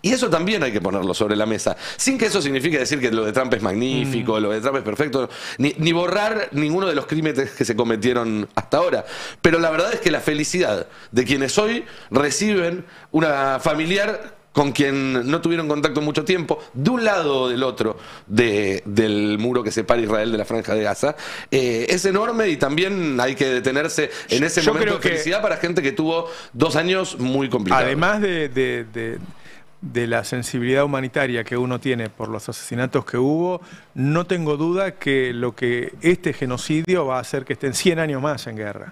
Y eso también hay que ponerlo sobre la mesa, sin que eso signifique decir que lo de Trump es magnífico, lo de Trump es perfecto, ni borrar ninguno de los crímenes que se cometieron hasta ahora. Pero la verdad es que la felicidad de quienes hoy reciben una familiar con quien no tuvieron contacto mucho tiempo, de un lado o del otro del muro que separa Israel de la Franja de Gaza, es enorme y también hay que detenerse en ese momento de felicidad para gente que tuvo 2 años muy complicados. Además de la sensibilidad humanitaria que uno tiene por los asesinatos que hubo, no tengo duda que este genocidio va a hacer que estén 100 años más en guerra.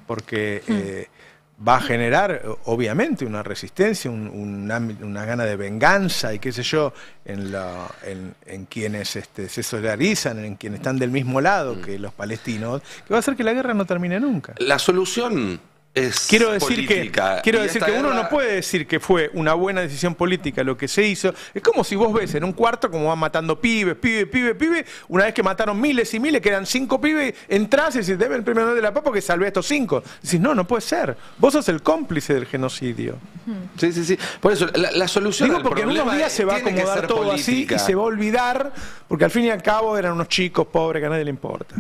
Porque... va a generar, obviamente, una resistencia, una gana de venganza y qué sé yo, en quienes se solidarizan, en quienes están del mismo lado que los palestinos, que va a hacer que la guerra no termine nunca. La solución es política. Quiero decir que uno no puede decir que fue una buena decisión política lo que se hizo. Es como si vos ves en un cuarto como van matando pibes. Una vez que mataron miles y miles, quedan 5 pibes, entrás y decís, debe el Premio Nobel de la Paz porque salvé a estos 5. Decís, no puede ser. Vos sos el cómplice del genocidio. Sí. Por eso, la solución al problema en unos días se va a acomodar todo así y se va a olvidar, porque al fin y al cabo eran unos chicos pobres que a nadie le importa.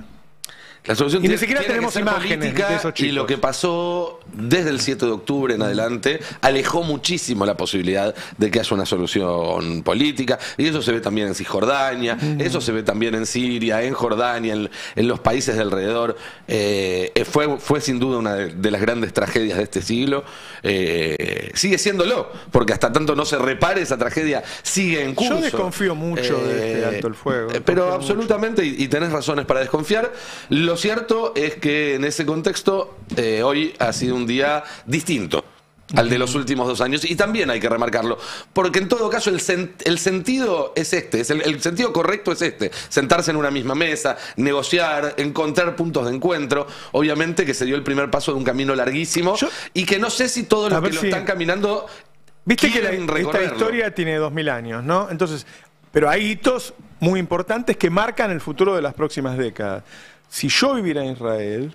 La solución y ni siquiera tenemos imágenes de esos chicos. Y lo que pasó desde el 7 de octubre en adelante alejó muchísimo la posibilidad de que haya una solución política. Y eso se ve también en Cisjordania, eso se ve también en Siria, en Jordania, en los países de alrededor. Fue sin duda una de las grandes tragedias de este siglo. Sigue siéndolo, porque hasta tanto no se repare esa tragedia, sigue en curso. Yo desconfío mucho de Alto el Fuego. Pero absolutamente, y tenés razones para desconfiar. Lo cierto es que en ese contexto hoy ha sido un día distinto al de los últimos 2 años, y también hay que remarcarlo, porque en todo caso el sentido es el sentido correcto es sentarse en una misma mesa, negociar, encontrar puntos de encuentro. Obviamente que se dio el primer paso de un camino larguísimo y que no sé si todos los que lo están caminando viste que esta historia tiene 2000 años, ¿no? Entonces, pero hay hitos muy importantes que marcan el futuro de las próximas décadas. Si yo viviera en Israel,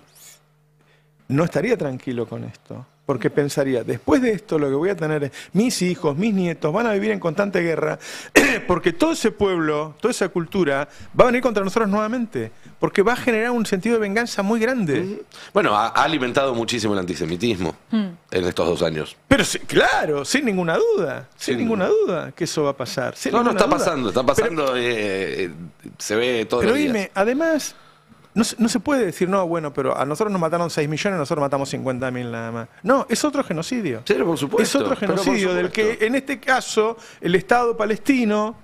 no estaría tranquilo con esto. porque pensaría, después de esto lo que voy a tener es mis hijos, mis nietos van a vivir en constante guerra, porque todo ese pueblo, toda esa cultura va a venir contra nosotros nuevamente, porque va a generar un sentido de venganza muy grande. Bueno, ha alimentado muchísimo el antisemitismo en estos 2 años. Pero sí, claro, sin ninguna duda, sin ninguna duda que eso va a pasar. No, está pasando, se ve todo el día. Pero dime, además... No se puede decir, no, bueno, pero a nosotros nos mataron 6 millones, nosotros matamos 50.000 nada más. No, es otro genocidio. Sí, por supuesto. Es otro genocidio del que, en este caso, el Estado palestino,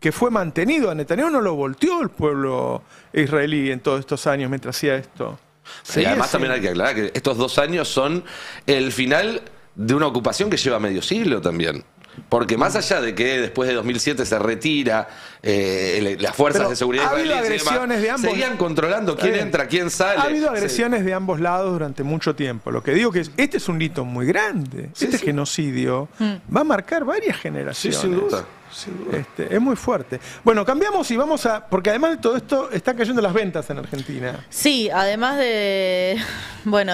que fue mantenido, a Netanyahu no lo volteó el pueblo israelí en todos estos años mientras hacía esto. Sí, además también hay que aclarar que estos 2 años son el final de una ocupación que lleva medio siglo también. Porque más allá de que después de 2007 se retira las fuerzas de seguridad israelíes seguían controlando quién entra, quién sale. Ha habido agresiones de ambos lados durante mucho tiempo. Lo que digo que este es un hito muy grande. Genocidio va a marcar varias generaciones. Sí, sin duda. Es muy fuerte. Bueno, cambiamos y vamos a... Porque además de todo esto, están cayendo las ventas en Argentina. Sí, además de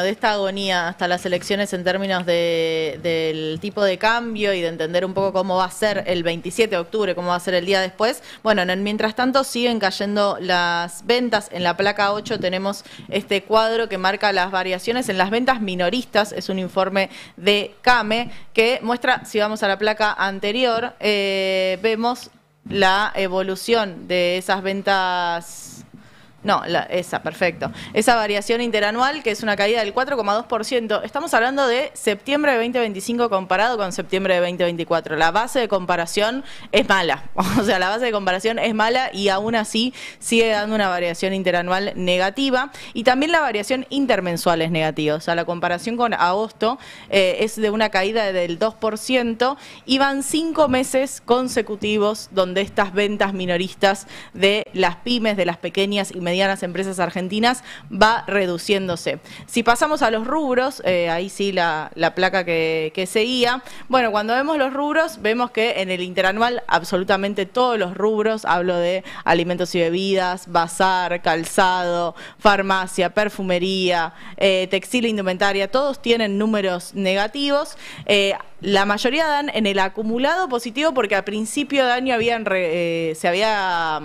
esta agonía hasta las elecciones en términos del tipo de cambio y de entender un poco cómo va a ser el 27 de octubre, cómo va a ser el día después. Bueno, mientras tanto siguen cayendo las ventas. En la placa 8 tenemos este cuadro que marca las variaciones en las ventas minoristas. Es un informe de CAME que muestra, si vamos a la placa anterior, vemos la evolución de esas ventas... No, perfecto. Esa variación interanual, que es una caída del 4,2%. Estamos hablando de septiembre de 2025 comparado con septiembre de 2024. La base de comparación es mala. O sea, la base de comparación es mala y aún así sigue dando una variación interanual negativa. Y también la variación intermensual es negativa. O sea, la comparación con agosto es de una caída del 2% y van 5 meses consecutivos donde estas ventas minoristas de las pymes, de las pequeñas y medianas empresas argentinas va reduciéndose. Si pasamos a los rubros, ahí sí la placa que seguía, bueno, cuando vemos los rubros, vemos que en el interanual absolutamente todos los rubros, hablo de alimentos y bebidas, bazar, calzado, farmacia, perfumería, textil e indumentaria, todos tienen números negativos. La mayoría dan en el acumulado positivo porque a principio de año se había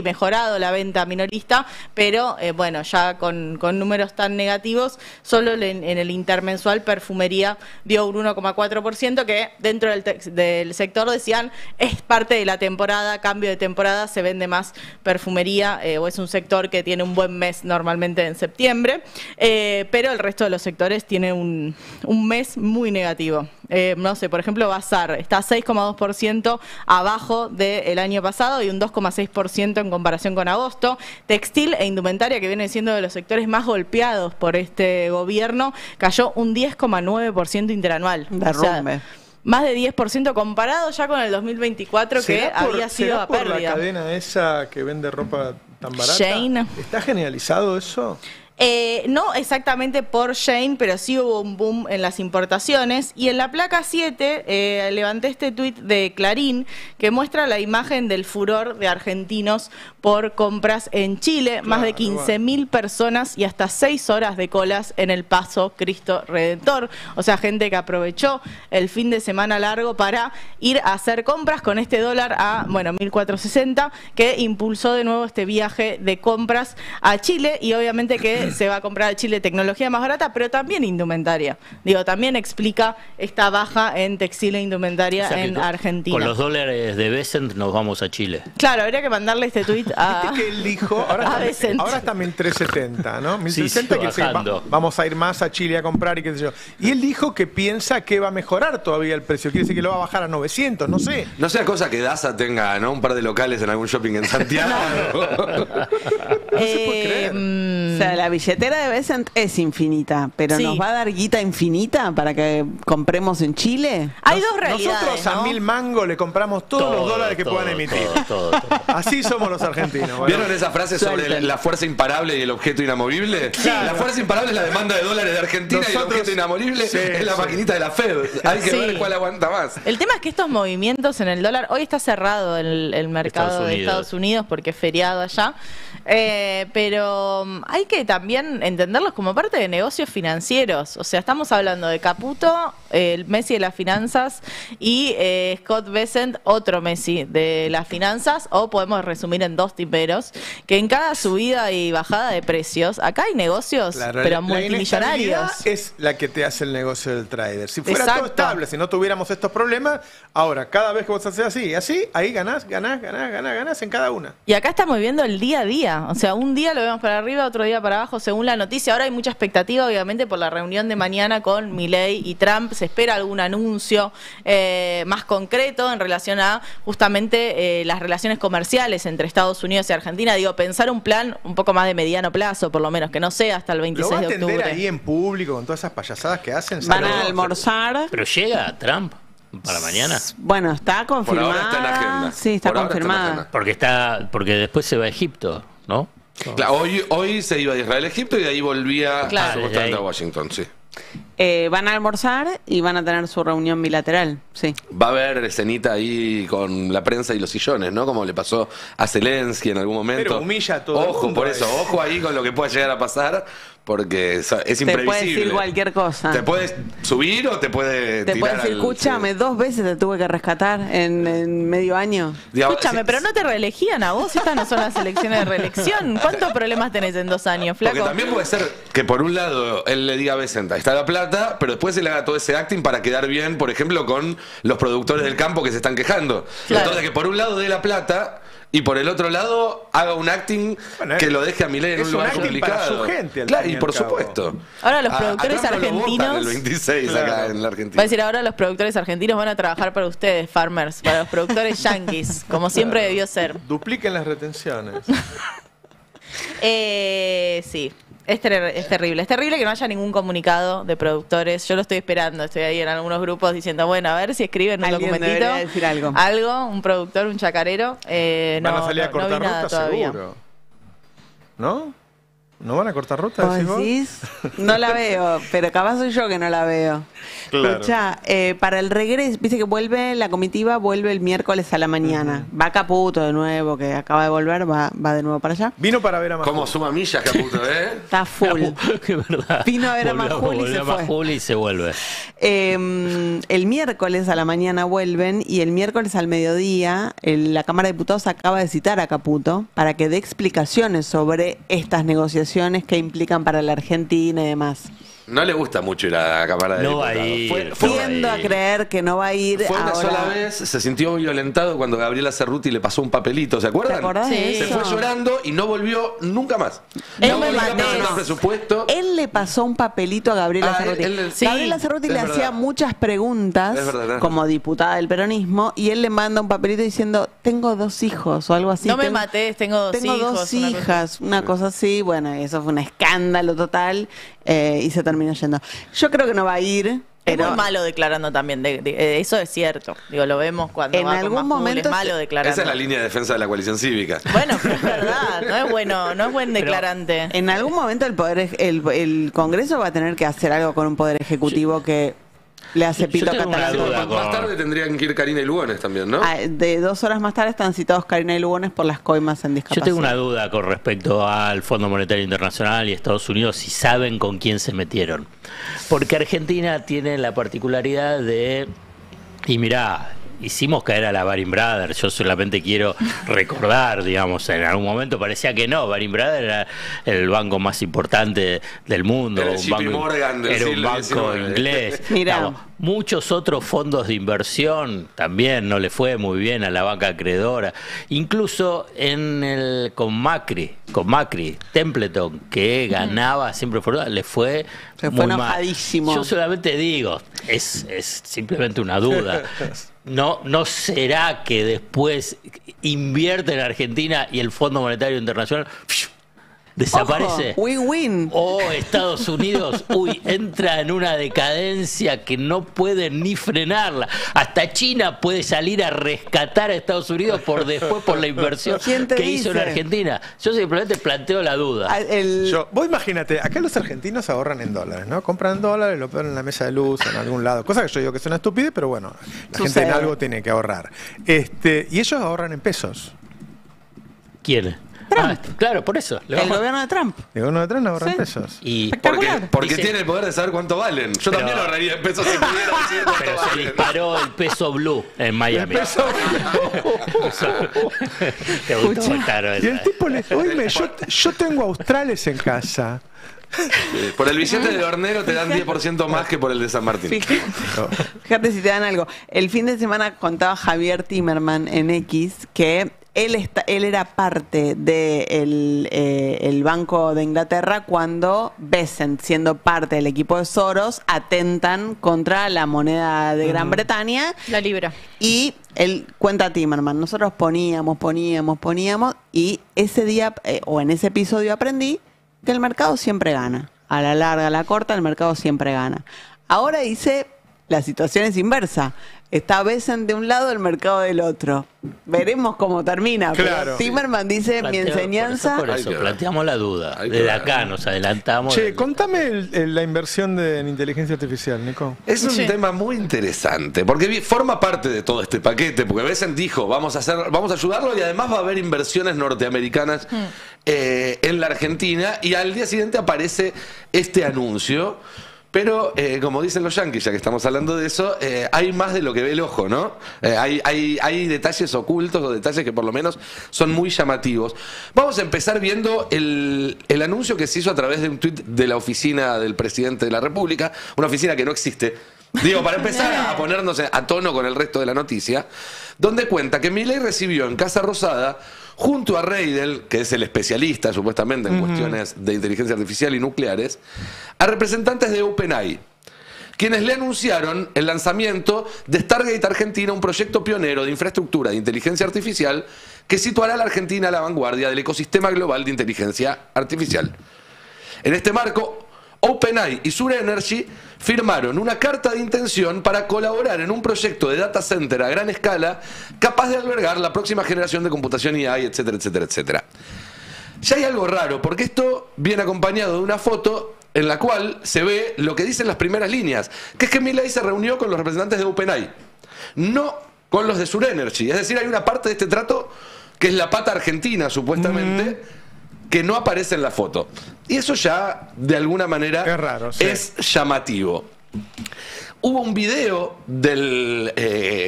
mejorado la venta minorista, pero bueno, ya con números tan negativos, solo en el intermensual perfumería dio un 1,4%, que dentro del sector decían es parte de la temporada, cambio de temporada, se vende más perfumería, o es un sector que tiene un buen mes normalmente en septiembre, pero el resto de los sectores tiene un mes muy negativo. No sé, por ejemplo, Bazar está 6,2% abajo del año pasado y un 2,6% en comparación con agosto. Textil e indumentaria, que viene siendo de los sectores más golpeados por este gobierno, cayó un 10,9% interanual. Derrumbe. Más de 10% comparado ya con el 2024, que había sido a pérdida. ¿La cadena esa que vende ropa tan barata? Shein. ¿Está generalizado eso? No exactamente por Shein, pero sí hubo un boom en las importaciones. Y en la placa 7 levanté este tuit de Clarín que muestra la imagen del furor de argentinos por compras en Chile. Claro, más de 15.000 personas y hasta 6 horas de colas en el Paso Cristo Redentor. O sea, gente que aprovechó el fin de semana largo para ir a hacer compras con este dólar a, 1.460, que impulsó de nuevo este viaje de compras a Chile. Y obviamente que se va a comprar a Chile tecnología más barata, pero también indumentaria. Digo, también explica esta baja en textil e indumentaria en Argentina. Con los dólares de Besant nos vamos a Chile. Claro, habría que mandarle este tuit a... ¿Viste que él dijo? Ahora está 1.370, ¿no? 1.370 que vamos a ir más a Chile a comprar y qué sé yo. Y él dijo que piensa que va a mejorar todavía el precio. Quiere decir que lo va a bajar a 900, no sé. No sea cosa que Daza tenga, ¿no?, un par de locales en algún shopping en Santiago. No se puede creer. O sea, la billetera de Besant es infinita, pero ¿nos va a dar guita infinita para que compremos en Chile? Hay dos realidades, nosotros a 1.000 mangos le compramos todos los dólares que puedan emitir. Todo. Así somos los argentinos. Bueno. ¿Vieron esa frase sobre la fuerza imparable y el objeto inamovible? Claro. La fuerza imparable es la demanda de dólares de Argentina y el objeto inamovible es la maquinita de la Fed. Hay que ver cuál aguanta más. El tema es que estos movimientos en el dólar, hoy está cerrado el mercado de Estados Unidos porque es feriado allá. Pero hay que también entenderlos como parte de negocios financieros. O sea, estamos hablando de Caputo, el Messi de las finanzas, y Scott Bessent, otro Messi de las finanzas, o podemos resumir en dos tiperos, que en cada subida y bajada de precios, acá hay negocios, Claro, pero la multimillonarios. inestabilidad es la que te hace el negocio del trader. Si fuera Exacto. todo estable, si no tuviéramos estos problemas, ahora, cada vez que vos haces así, ahí ganás en cada una. Y acá estamos viendo el día a día. O sea, un día lo vemos para arriba, otro día para abajo, según la noticia. Ahora hay mucha expectativa, obviamente, por la reunión de mañana con Milei y Trump. Se espera algún anuncio más concreto en relación a justamente las relaciones comerciales entre Estados Unidos y Argentina. Digo, pensar un plan un poco más de mediano plazo, por lo menos, que no sea hasta el 26 ¿Lo va a de atender octubre. ahí en público con todas esas payasadas que hacen? Van a almorzar. Pero llega Trump para mañana. Bueno, está confirmada. ahora está en la agenda. Sí, está Por ahora está en la confirmada. agenda. Porque después se va a Egipto, ¿no? Claro, hoy se iba de Israel a Egipto y de ahí volvía Claro. supuestamente a Washington, sí. Van a almorzar y van a tener su reunión bilateral, sí. Va a haber escenita ahí con la prensa y los sillones, ¿no? Como le pasó a Zelensky en algún momento. Pero humilla a todo el Ojo, mundo por eso, ojo ahí con lo que pueda llegar a pasar, porque es imprevisible. Te puede decir cualquier cosa. Te puedes subir o te puede Te puede tirar decir, escúchame, 2 veces te tuve que rescatar en medio año. Digamos, Escúchame, pero no te reelegían a vos. Estas no son las elecciones de reelección. ¿Cuántos problemas tenés en 2 años, flaco? Porque también puede ser que por un lado él le diga a Bessent, ahí está la plata, pero después él haga todo ese acting para quedar bien, por ejemplo, con los productores del campo que se están quejando. Claro. Entonces que por un lado dé la plata y por el otro lado haga un acting que lo deje a Milei en es un lugar un acting complicado. para su gente, al Claro, fin y y al por cabo. supuesto. Ahora los A productores Trump no lo votan argentinos... el 26 acá Claro. en la Argentina. Va a decir, ahora los productores argentinos van a trabajar para ustedes, farmers, para los productores yanquis, como siempre debió ser. Dupliquen las retenciones. Sí, es terrible. Es terrible que no haya ningún comunicado de productores. Yo lo estoy esperando. Estoy ahí en algunos grupos diciendo, bueno, a ver si escriben un Alguien documentito. debería decir algo. Algo, un productor, un chacarero. Van a salir a cortar vi nada ruta todavía. seguro. ¿No? ¿No van a cortar ruta? ¿Vos decís vos? decís? No la veo, pero capaz soy yo que no la veo. Claro. Escuchá, para el regreso, viste que vuelve, la comitiva vuelve el miércoles a la mañana. Va Caputo de nuevo, que acaba de volver, va de nuevo para allá. Vino para ver a Majul. ¿Cómo suma millas, Caputo, Está full. Qué verdad. Vino a ver a Volvió- Majul y volvió se a fue. Majul y se vuelve. El miércoles a la mañana vuelven y el miércoles al mediodía la Cámara de Diputados acaba de citar a Caputo para que dé explicaciones sobre estas negociaciones que implican para la Argentina y demás. No le gusta mucho ir a la Cámara de No va a Diputados. ir. Tiendo a creer que no va a ir Fue una ahora. sola vez, se sintió violentado cuando Gabriela Cerruti le pasó un papelito, ¿se acuerdan? ¿Te acordás de Sí. Se eso? fue llorando y no volvió nunca más. Él No me volvió a mandó. presentar presupuesto. Él le pasó un papelito a Gabriela Ah, Cerruti. él- Sí, Gabriela Cerruti es le verdad. hacía muchas preguntas Es verdad. como diputada del peronismo y él le manda un papelito diciendo, tengo 2 hijos o algo así. No me Tengo- matés, tengo 2 Tengo hijos. 2 una cosa hijas, una cosa así. Bueno, eso fue un escándalo total y se terminó yendo. Yo creo que no va a ir, Es pero muy malo declarando también, eso es cierto. Digo, lo vemos cuando En va con algún Majul, momento es malo se- declarando. Esa es la línea de defensa de la coalición cívica. Bueno, pero es verdad, no es bueno, no es buen declarante. en algún momento el Congreso va a tener que hacer algo con un poder ejecutivo que le hace Yo pito tengo una catalán. duda con- Más tarde tendrían que ir Karina y Lugones también, ¿no? De 2 horas más tarde están citados Karina y Lugones por las coimas en Yo discapacidad. tengo una duda con respecto al Fondo Monetario Internacional y Estados Unidos, si saben con quién se metieron. Porque Argentina tiene la particularidad de... Y mirá, hicimos caer a la Baring Brothers. Yo solamente quiero recordar, digamos, en algún momento parecía que no. Baring Brothers era el banco más importante del mundo. Era el JP Morgan del era un siglo banco XIX. inglés. Mirá. Digamos, muchos otros fondos de inversión también no le fue muy bien a la banca acreedora. Incluso con Macri, Templeton, que ganaba siempre le fue Se muy fue mal. enojadísimo. Yo solamente digo, es simplemente una duda. ¿No será que después invierte en Argentina y el Fondo Monetario Internacional desaparece? Ojo, win-win. O Estados Unidos, entra en una decadencia que no puede ni frenarla. Hasta China puede salir a rescatar a Estados Unidos por la inversión ¿Quién te que hizo en dice? Argentina. Yo simplemente planteo la duda. Vos imagínate, acá los argentinos ahorran en dólares, ¿no? Compran dólares, lo ponen en la mesa de luz, en algún lado. Cosa que yo digo que es una estupidez, pero bueno, la gente en algo tiene que ahorrar. Y ellos ahorran en pesos. ¿Quién? Trump. Claro, por eso. El gobierno de Trump. El gobierno de Trump ahorra pesos. Y porque tiene el poder de saber cuánto valen. Yo también ahorraría en pesos si pudiera decir cuánto pero valen. se disparó el peso blue en Miami. El peso. Te gustó, claro, Y el tipo le dice, oíme, yo tengo australes en casa. Por el billete de hornero te dan 10% más que por el de San Martín. Fíjate si te dan algo. El fin de semana contaba Javier Timerman en X que él era parte del el Banco de Inglaterra cuando Bessent, siendo parte del equipo de Soros, atentan contra la moneda de Gran Bretaña. La libra. Y él cuenta a Timerman, nosotros poníamos y ese día, o en ese episodio aprendí que el mercado siempre gana. A la larga, a la corta, el mercado siempre gana. Ahora dice, la situación es inversa. Está Bessent de un lado, el mercado del otro. Veremos cómo termina. Claro. Pero Timerman dice, mi enseñanza... Por eso, planteamos la duda. Desde acá nos adelantamos. Che, contame la inversión en inteligencia artificial, Nico. Es un tema muy interesante, porque forma parte de todo este paquete, porque Bessent dijo, vamos a ayudarlo y además va a haber inversiones norteamericanas en la Argentina, y al día siguiente aparece este anuncio. Pero, como dicen los yanquis, ya que estamos hablando de eso, hay más de lo que ve el ojo, ¿no? Hay detalles ocultos o detalles que por lo menos son muy llamativos. Vamos a empezar viendo el anuncio que se hizo a través de un tuit de la oficina del presidente de la República, una oficina que no existe. Digo, para empezar a ponernos a tono con el resto de la noticia, donde cuenta que Milei recibió en Casa Rosada, junto a Reidel, que es el especialista supuestamente en cuestiones de inteligencia artificial y nucleares, a representantes de OpenAI, quienes le anunciaron el lanzamiento de Stargate Argentina, un proyecto pionero de infraestructura de inteligencia artificial que situará a la Argentina a la vanguardia del ecosistema global de inteligencia artificial. En este marco, OpenAI y Sure Energy firmaron una carta de intención para colaborar en un proyecto de data center a gran escala capaz de albergar la próxima generación de computación AI, etcétera, etcétera, etcétera. Ya hay algo raro, porque esto viene acompañado de una foto en la cual se ve lo que dicen las primeras líneas, que es que Milei se reunió con los representantes de OpenAI, no con los de Sure Energy. Es decir, hay una parte de este trato que es la pata argentina, supuestamente, que no aparece en la foto. Y eso ya, de alguna manera, es raro, sí. Es llamativo. Hubo un video del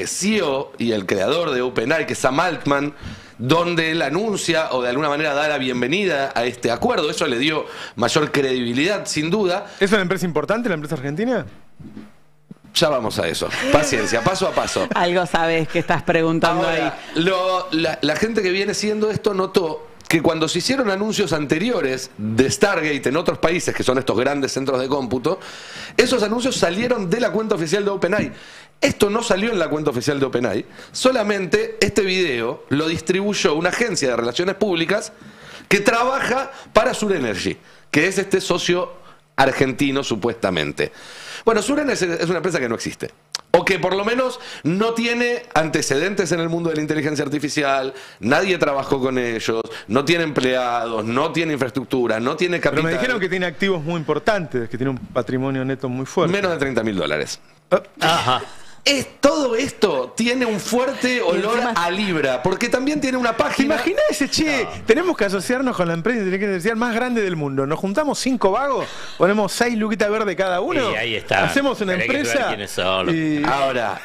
CEO y el creador de OpenAI, que es Sam Altman, donde él anuncia o de alguna manera da la bienvenida a este acuerdo. Eso le dio mayor credibilidad, sin duda. ¿Es una empresa importante, la empresa argentina? Ya vamos a eso. Paciencia, paso a paso. Algo sabes que estás preguntando. Ahora, ahí. La gente que viene siguiendo esto notó que cuando se hicieron anuncios anteriores de Stargate en otros países, que son estos grandes centros de cómputo, esos anuncios salieron de la cuenta oficial de OpenAI. Esto no salió en la cuenta oficial de OpenAI, solamente este video lo distribuyó una agencia de relaciones públicas que trabaja para Sure Energy, que es este socio argentino supuestamente. Bueno, Sure Energy es una empresa que no existe, o que por lo menos no tiene antecedentes en el mundo de la inteligencia artificial, nadie trabajó con ellos, no tiene empleados, no tiene infraestructura, no tiene capital. Pero me dijeron que tiene activos muy importantes, que tiene un patrimonio neto muy fuerte. Menos de $30.000. Ajá. Todo esto tiene un fuerte olor a libra, porque también tiene una ¿Te página. imaginas ese, che? Tenemos que asociarnos con la empresa de inteligencia artificial más grande del mundo. Nos juntamos 5 vagos, ponemos 6 luquitas verdes cada uno. Y ahí está. Hacemos una Pero hay que empresa. ver quiénes son. Y... Ahora,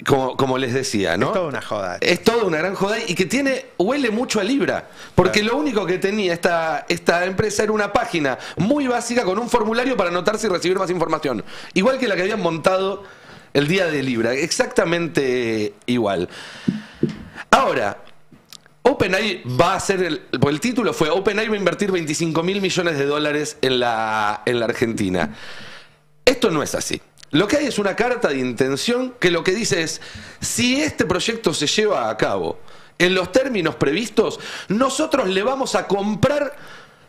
como les decía, ¿no? Es toda una joda. Es toda una gran joda y que huele mucho a libra. Porque lo único que tenía esta empresa era una página muy básica con un formulario para anotarse y recibir más información. Igual que la que habían montado el día de Libra. Exactamente igual. Ahora, OpenAI va a hacer porque el título fue OpenAI va a invertir $25.000 millones en la Argentina. Esto no es así. Lo que hay es una carta de intención que lo que dice es, si este proyecto se lleva a cabo en los términos previstos, nosotros le vamos a comprar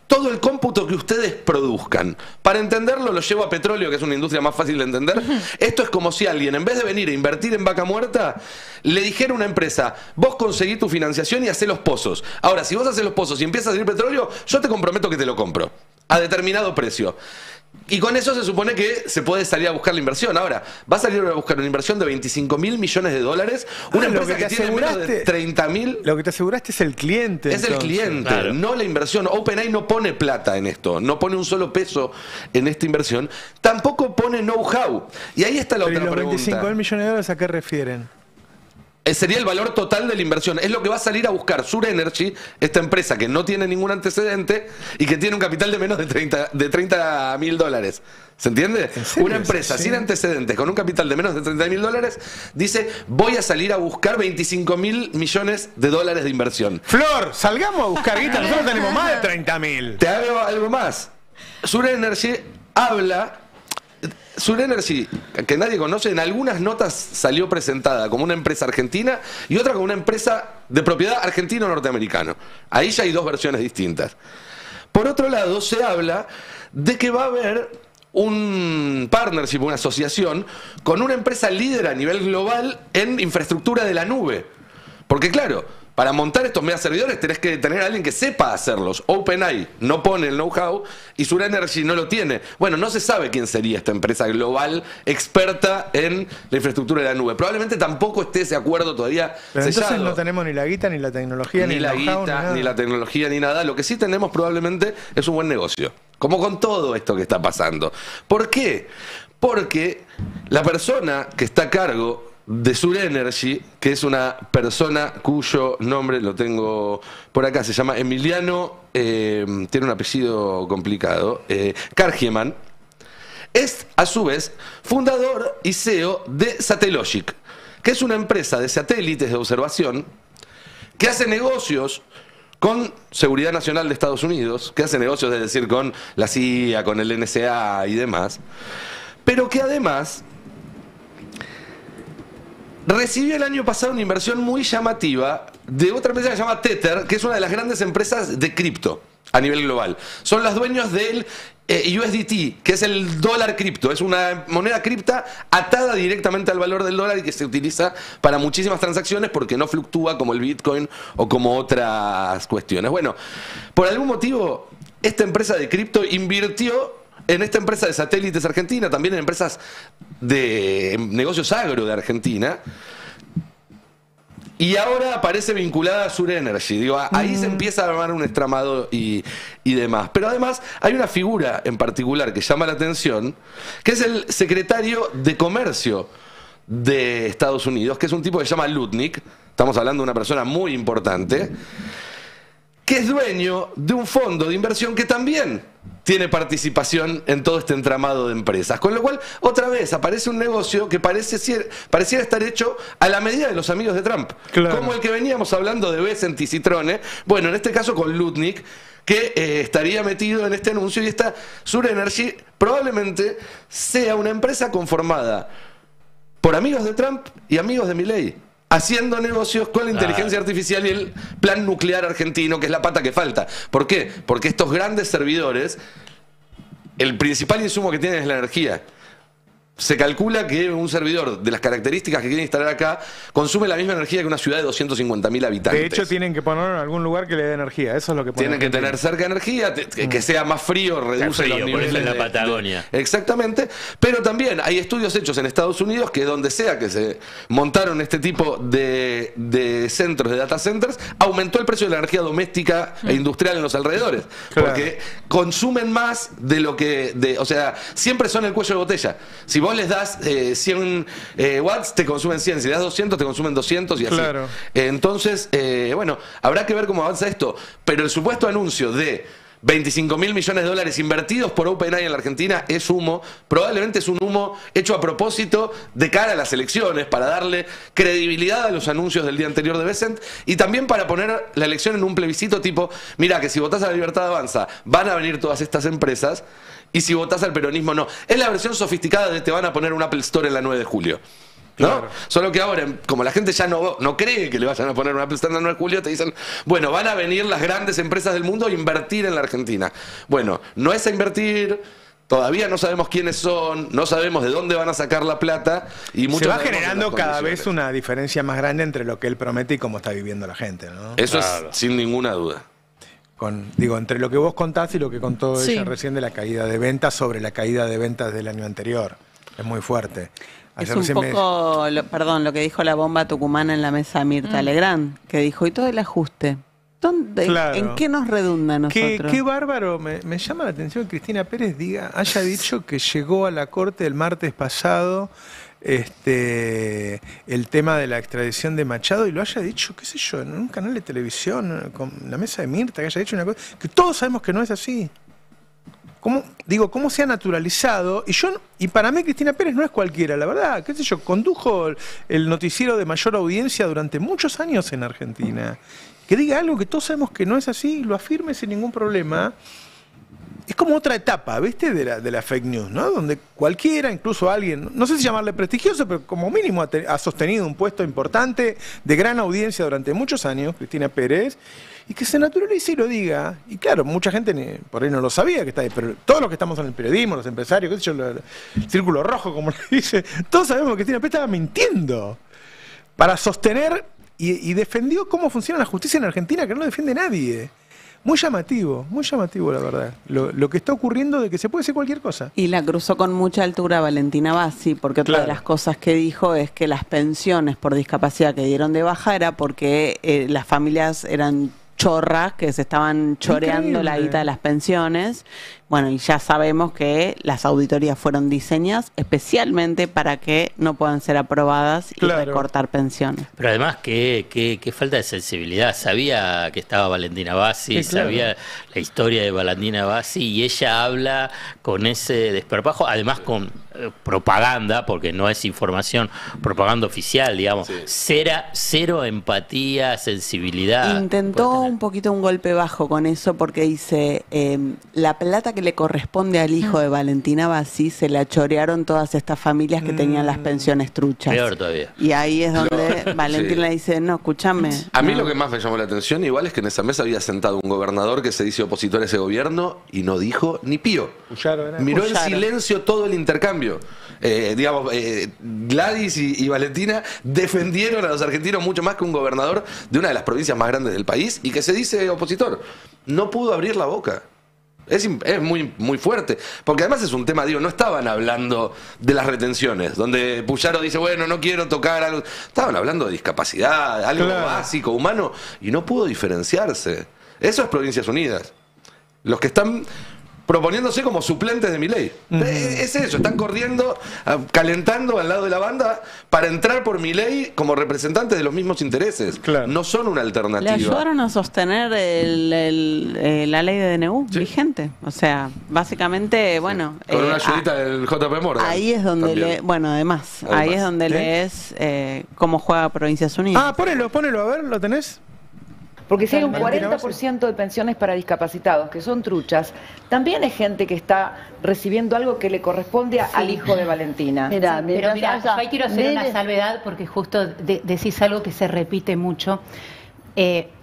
todo el cómputo que ustedes produzcan. Para entenderlo, lo llevo a petróleo, que es una industria más fácil de entender. Esto es como si alguien, en vez de venir a invertir en vaca muerta, le dijera a una empresa, vos conseguí tu financiación y hacé los pozos. Ahora, si vos haces los pozos y empieza a salir petróleo, yo te comprometo que te lo compro a determinado precio. Y con eso se supone que se puede salir a buscar la inversión. Ahora, va a salir a buscar una inversión de 25.000 millones de dólares. Una empresa que tiene menos de 30.000. Lo que te aseguraste es el cliente. Es el cliente, no la inversión. OpenAI no pone plata en esto, no pone un solo peso en esta inversión. Tampoco pone know-how. Y ahí está la otra pregunta. ¿Y los 25.000 millones de dólares a qué refieren? Sería el valor total de la inversión. Es lo que va a salir a buscar Sur Energy, esta empresa que no tiene ningún antecedente y que tiene un capital de menos de 30.000 dólares. ¿Se entiende? Una empresa sin antecedentes, con un capital de menos de 30.000 dólares, dice, voy a salir a buscar 25.000 millones de dólares de inversión. Flor, salgamos a buscar guita, nosotros tenemos más de 30.000. Te hago algo más. Sur Energy habla... Sur Energy, que nadie conoce, en algunas notas salió presentada como una empresa argentina y otra como una empresa de propiedad argentino-norteamericano. Ahí ya hay dos versiones distintas. Por otro lado, se habla de que va a haber un partnership, una asociación, con una empresa líder a nivel global en infraestructura de la nube. Porque claro, para montar estos mega servidores tenés que tener a alguien que sepa hacerlos. OpenAI no pone el know-how y Sur Energy no lo tiene. Bueno, no se sabe quién sería esta empresa global experta en la infraestructura de la nube. Probablemente tampoco esté ese acuerdo todavía Pero sellado. entonces no tenemos ni la guita, ni la tecnología, ni la guita, ni la tecnología, ni nada. Lo que sí tenemos probablemente es un buen negocio. Como con todo esto que está pasando. ¿Por qué? Porque la persona que está a cargo de Sur Energy, que es una persona cuyo nombre lo tengo por acá, se llama Emiliano, tiene un apellido complicado, Kargieman, es a su vez fundador y CEO de Satellogic, que es una empresa de satélites de observación que hace negocios con Seguridad Nacional de Estados Unidos, que hace negocios, es decir, con la CIA, con el NSA y demás, pero que además recibió el año pasado una inversión muy llamativa de otra empresa que se llama Tether, que es una de las grandes empresas de cripto a nivel global. Son los dueños del USDT, que es el dólar cripto. Es una moneda cripta atada directamente al valor del dólar y que se utiliza para muchísimas transacciones porque no fluctúa como el Bitcoin o como otras cuestiones. Bueno, por algún motivo, esta empresa de cripto invirtió en esta empresa de satélites argentina, también en empresas de negocios agro de Argentina, y ahora aparece vinculada a Sur Energy. Digo, ahí se empieza a armar un entramado y demás. Pero además hay una figura en particular que llama la atención, que es el secretario de Comercio de Estados Unidos, que es un tipo que se llama Lutnick. Estamos hablando de una persona muy importante, que es dueño de un fondo de inversión que también tiene participación en todo este entramado de empresas. Con lo cual, otra vez, aparece un negocio que pareciera estar hecho a la medida de los amigos de Trump. Claro. Como el que veníamos hablando de Besant y Citrone. Bueno, en este caso con Lutnick, que estaría metido en este anuncio, y esta Sur Energy probablemente sea una empresa conformada por amigos de Trump y amigos de Milei, haciendo negocios con la inteligencia artificial y el plan nuclear argentino, que es la pata que falta. ¿Por qué? Porque estos grandes servidores, el principal insumo que tienen es la energía. Se calcula que un servidor de las características que quieren instalar acá consume la misma energía que una ciudad de 250.000 habitantes. De hecho, tienen que ponerlo en algún lugar que le dé energía. Eso es lo que tienen que tener cerca energía, que sea más frío, reduce los niveles. Por eso en la Patagonia. Exactamente. Pero también hay estudios hechos en Estados Unidos que donde sea que se montaron este tipo de centros, de data centers, aumentó el precio de la energía doméstica e industrial en los alrededores. Claro. Porque consumen más de lo que... o sea, siempre son el cuello de botella. Si vos les das 100 watts, te consumen 100. Si le das 200, te consumen 200 y así. Claro. Entonces, bueno, habrá que ver cómo avanza esto. Pero el supuesto anuncio de 25.000 millones de dólares invertidos por OpenAI en la Argentina es humo. Probablemente es un humo hecho a propósito de cara a las elecciones, para darle credibilidad a los anuncios del día anterior de Besant y también para poner la elección en un plebiscito tipo, mira, que si votás a la Libertad Avanza van a venir todas estas empresas, y si votás al peronismo no. Es la versión sofisticada de te van a poner un Apple Store en la 9 de julio. ¿No? Claro. Solo que ahora, como la gente ya no cree que le vayan a poner un Apple Store en el 9 de julio, te dicen, bueno, van a venir las grandes empresas del mundo a invertir en la Argentina. Bueno, no es a invertir, todavía no sabemos quiénes son, no sabemos de dónde van a sacar la plata. Y se va generando cada vez una diferencia más grande entre lo que él promete y cómo está viviendo la gente, ¿no? Eso claro. Es sin ninguna duda. Digo, entre lo que vos contás y lo que contó Sí. ella recién de la caída de ventas sobre la caída de ventas del año anterior. Es muy fuerte. Es Ayer un recién poco, lo que dijo la bomba tucumana en la mesa de Mirta Legrand, que dijo, y todo el ajuste. Claro. ¿En qué nos redunda a nosotros? Qué bárbaro, me llama la atención que Cristina Pérez haya dicho que llegó a la Corte el martes pasado el tema de la extradición de Machado y lo haya dicho, qué sé yo, en un canal de televisión, con la mesa de Mirta, que haya dicho una cosa, que todos sabemos que no es así. ¿Cómo se ha naturalizado? Y para mí Cristina Pérez no es cualquiera, la verdad, qué sé yo, condujo el noticiero de mayor audiencia durante muchos años en Argentina. Que diga algo que todos sabemos que no es así y lo afirme sin ningún problema. Es como otra etapa, ¿viste? De la fake news, ¿no? Donde cualquiera, incluso alguien, no sé si llamarle prestigioso, pero como mínimo ha sostenido un puesto importante de gran audiencia durante muchos años, Cristina Pérez, y que se naturalice y lo diga. Y claro, mucha gente por ahí no lo sabía que está ahí, pero todos los que estamos en el periodismo, los empresarios, qué sé yo, el círculo rojo, como le dice, todos sabemos que Cristina Pérez estaba mintiendo para sostener y defendió cómo funciona la justicia en Argentina, que no lo defiende nadie. Muy llamativo la verdad. Lo que está ocurriendo de que se puede hacer cualquier cosa. Y la cruzó con mucha altura Valentina Bassi, porque otra de las cosas que dijo es que las pensiones por discapacidad que dieron de baja era porque las familias eran chorras que se estaban choreando la guita de las pensiones. Bueno, y ya sabemos que las auditorías fueron diseñadas especialmente para que no puedan ser aprobadas y recortar pensiones. Pero además, qué falta de sensibilidad. Sabía que estaba Valentina Bassi, sabía la historia de Valentina Bassi y ella habla con ese desparpajo, además con propaganda, porque no es información, propaganda oficial, digamos. Cero empatía, sensibilidad. Intentó un poquito un golpe bajo con eso porque dice, la plata que le corresponde al hijo de Valentina Bassi se la chorearon todas estas familias que tenían las pensiones truchas. Peor todavía. Y ahí es donde Valentina le dice, no, escúchame. A mí lo que más me llamó la atención igual es que en esa mesa había sentado un gobernador que se dice opositor a ese gobierno y no dijo ni pío. Miró en silencio todo el intercambio. Gladys y Valentina defendieron a los argentinos mucho más que un gobernador de una de las provincias más grandes del país y que se dice opositor. No pudo abrir la boca. Es muy, muy fuerte. Porque además es un tema, no estaban hablando de las retenciones, donde Puyaro dice, bueno, no quiero tocar algo. Estaban hablando de discapacidad, algo básico, humano, y no pudo diferenciarse. Eso es Provincias Unidas. Los que están proponiéndose como suplentes de Milei. Es eso, están corriendo, calentando al lado de la banda para entrar por Milei como representantes de los mismos intereses. No son una alternativa. Le ayudaron a sostener la ley de DNU vigente. O sea, básicamente, bueno... Con una ayudita del JP Morgan. Ahí es donde ahí es donde lees cómo juega Provincias Unidas. Ponelo, a ver, ¿lo tenés? Porque si hay un 40% de pensiones para discapacitados que son truchas, también es gente que está recibiendo algo que le corresponde al hijo de Valentina. Pero mira, yo ahí quiero hacer una salvedad porque justo decís algo que se repite mucho.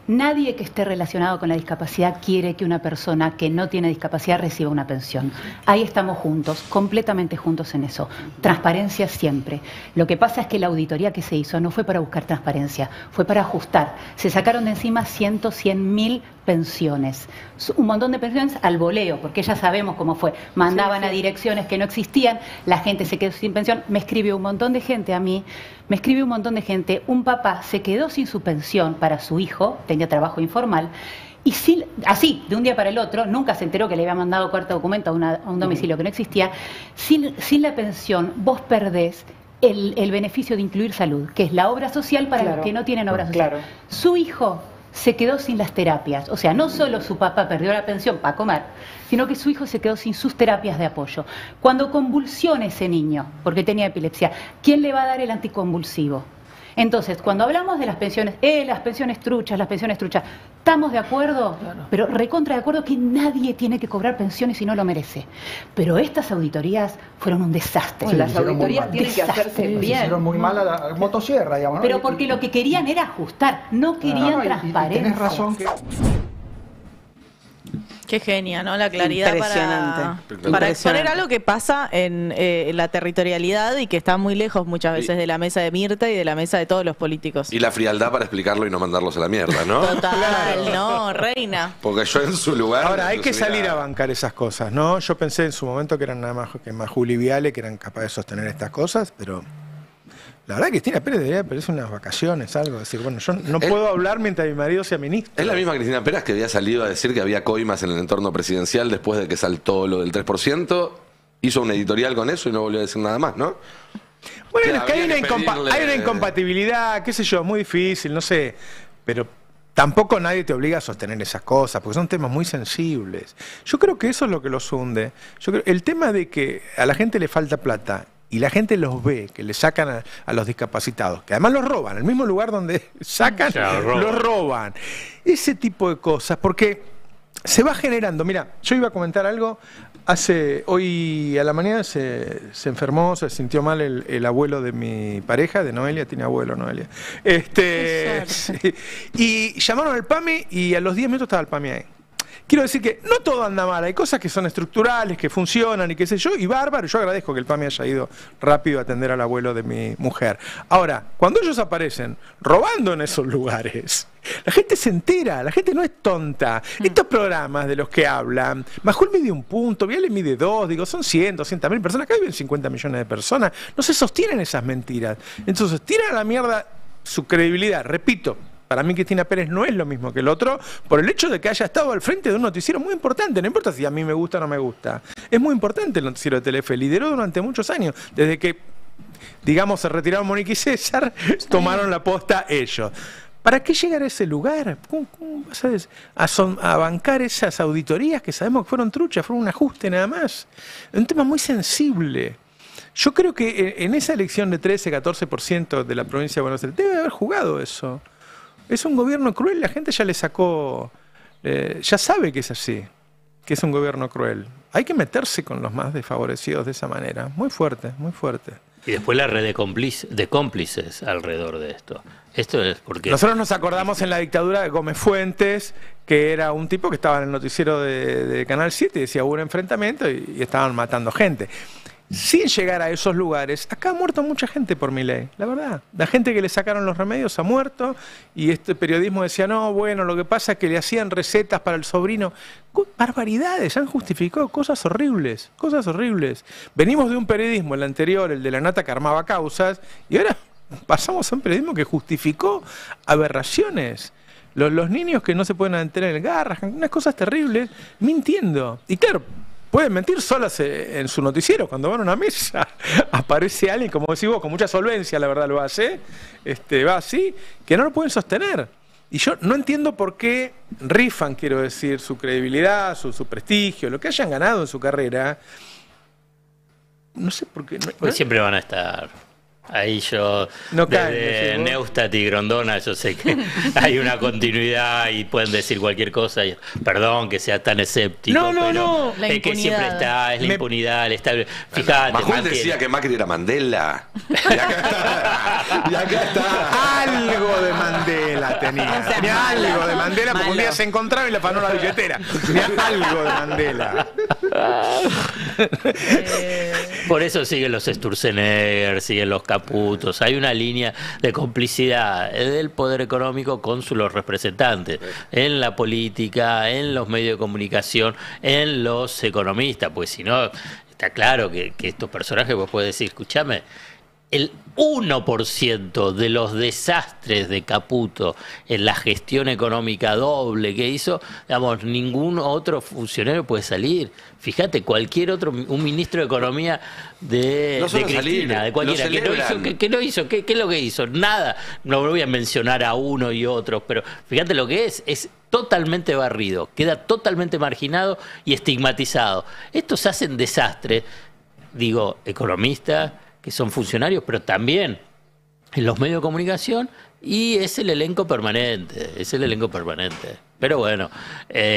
Nadie que esté relacionado con la discapacidad quiere que una persona que no tiene discapacidad reciba una pensión. Ahí estamos juntos, completamente juntos en eso. Transparencia siempre. Lo que pasa es que la auditoría que se hizo no fue para buscar transparencia, fue para ajustar. Se sacaron de encima 100.000 pensiones. Un montón de pensiones al voleo, porque ya sabemos cómo fue. Mandaban a direcciones que no existían, la gente se quedó sin pensión. Me escribió un montón de gente a mí, un papá se quedó sin su pensión para su hijo, tenía trabajo informal, y así, de un día para el otro, nunca se enteró que le había mandado carta de documento a un domicilio que no existía. Sin la pensión, vos perdés el beneficio de incluir salud, que es la obra social para los que no tienen obra social. Su hijo se quedó sin las terapias. O sea, no solo su papá perdió la pensión para comer, sino que su hijo se quedó sin sus terapias de apoyo. Cuando convulsione ese niño, porque tenía epilepsia, ¿quién le va a dar el anticonvulsivo? Entonces, cuando hablamos de las pensiones truchas, estamos de acuerdo, pero recontra de acuerdo que nadie tiene que cobrar pensiones si no lo merece. Pero estas auditorías fueron un desastre. Sí, las auditorías tienen que hacerse bien. Hicieron muy mal a la motosierra, digamos, ¿no? Pero porque lo que querían era ajustar, no querían transparencia. Tenés razón que... Qué genia, ¿no? La claridad para exponer algo que pasa en la territorialidad y que está muy lejos muchas veces de la mesa de Mirta y de la mesa de todos los políticos. Y la frialdad para explicarlo y no mandarlos a la mierda, ¿no? Total, no, reina. Porque yo en su lugar... Ahora, hay que salir a bancar esas cosas, ¿no? Yo pensé en su momento que eran nada más que Majul y Viale, que eran capaces de sostener estas cosas, pero... La verdad que Cristina Pérez debería pedirse unas vacaciones, algo. Decir, bueno, yo no puedo hablar mientras mi marido sea ministro. Es la misma Cristina Pérez que había salido a decir que había coimas en el entorno presidencial después de que saltó lo del 3%. Hizo un editorial con eso y no volvió a decir nada más, ¿no? Bueno, es que hay una incompatibilidad, qué sé yo, muy difícil, no sé. Pero tampoco nadie te obliga a sostener esas cosas, porque son temas muy sensibles. Yo creo que eso es lo que los hunde. Yo creo, el tema de que a la gente le falta plata y la gente los ve, que le sacan a los discapacitados, que además los roban, en el mismo lugar donde sacan, los roban. Ese tipo de cosas, porque se va generando. Mira, yo iba a comentar algo, hoy a la mañana se enfermó, se sintió mal el abuelo de mi pareja, de Noelia, tiene abuelo Noelia. Sí, y llamaron al PAMI y a los 10 minutos estaba el PAMI ahí. Quiero decir que no todo anda mal, hay cosas que son estructurales, que funcionan y qué sé yo, y bárbaro, yo agradezco que el PAMI haya ido rápido a atender al abuelo de mi mujer. Ahora, cuando ellos aparecen robando en esos lugares, la gente se entera, la gente no es tonta. Estos programas de los que hablan, Majul mide 1 punto, Viale mide 2, digo, son 100, 200.000 personas, acá viven 50 millones de personas, no se sostienen esas mentiras. Entonces, tiran a la mierda su credibilidad, repito. Para mí Cristina Pérez no es lo mismo que el otro por el hecho de que haya estado al frente de un noticiero muy importante. No importa si a mí me gusta o no me gusta. Es muy importante el noticiero de Telefe. Lideró durante muchos años. Desde que, digamos, se retiraron Mónica y César, tomaron la posta ellos. ¿Para qué llegar a ese lugar? ¿Cómo vas a bancar esas auditorías que sabemos que fueron truchas, fueron un ajuste nada más? Es un tema muy sensible. Yo creo que en esa elección de 13-14% de la provincia de Buenos Aires debe haber jugado eso. Es un gobierno cruel, la gente ya le sacó, ya sabe que es así, que es un gobierno cruel. Hay que meterse con los más desfavorecidos de esa manera, muy fuerte, muy fuerte. Y después la red de cómplices alrededor de esto. Esto es porque... Nosotros nos acordamos en la dictadura de Gómez Fuentes, que era un tipo que estaba en el noticiero de Canal 7 y decía hubo un enfrentamiento y estaban matando gente. Sin llegar a esos lugares, acá ha muerto mucha gente por Milei, la verdad. La gente que le sacaron los remedios ha muerto y este periodismo decía, no, bueno, lo que pasa es que le hacían recetas para el sobrino. Barbaridades, han justificado cosas horribles, cosas horribles. Venimos de un periodismo, el anterior, el de la nata que armaba causas, y ahora pasamos a un periodismo que justificó aberraciones. Los niños que no se pueden adenterar en el Garrahan, unas cosas terribles, mintiendo. Y claro, pueden mentir solas en su noticiero. Cuando van a una mesa, aparece alguien, como decís vos, con mucha solvencia, la verdad lo hace, va así, que no lo pueden sostener. Y yo no entiendo por qué rifan, quiero decir, su credibilidad, su prestigio, lo que hayan ganado en su carrera. No sé por qué. Pues siempre van a estar. Ahí yo, no desde Neustadt y Grondona, yo sé que hay una continuidad y pueden decir cualquier cosa. Y, perdón que sea tan escéptico, pero es que siempre está, es la impunidad, el estable. Fíjate, Majul decía que Macri era Mandela. Y acá está. Algo de Mandela tenía. Tenía algo de Mandela porque un día se encontraba y le afanó la billetera. Tenía algo de Mandela. Por eso siguen los Sturzenegger, siguen los Caputos. Hay una línea de complicidad del poder económico con los representantes en la política, en los medios de comunicación, en los economistas. Pues si no, está claro que estos personajes, vos podés decir, escúchame, el 1% de los desastres de Caputo en la gestión económica doble que hizo, digamos, ningún otro funcionario puede salir. Fíjate, cualquier otro, un ministro de Economía de Cristina, de cualquiera, que no hizo, ¿qué es lo que hizo? Nada. No voy a mencionar a uno y otros, pero fíjate lo que es totalmente barrido, queda totalmente marginado y estigmatizado. Estos hacen desastre, digo, economistas, que son funcionarios, pero también en los medios de comunicación, y es el elenco permanente, Pero bueno,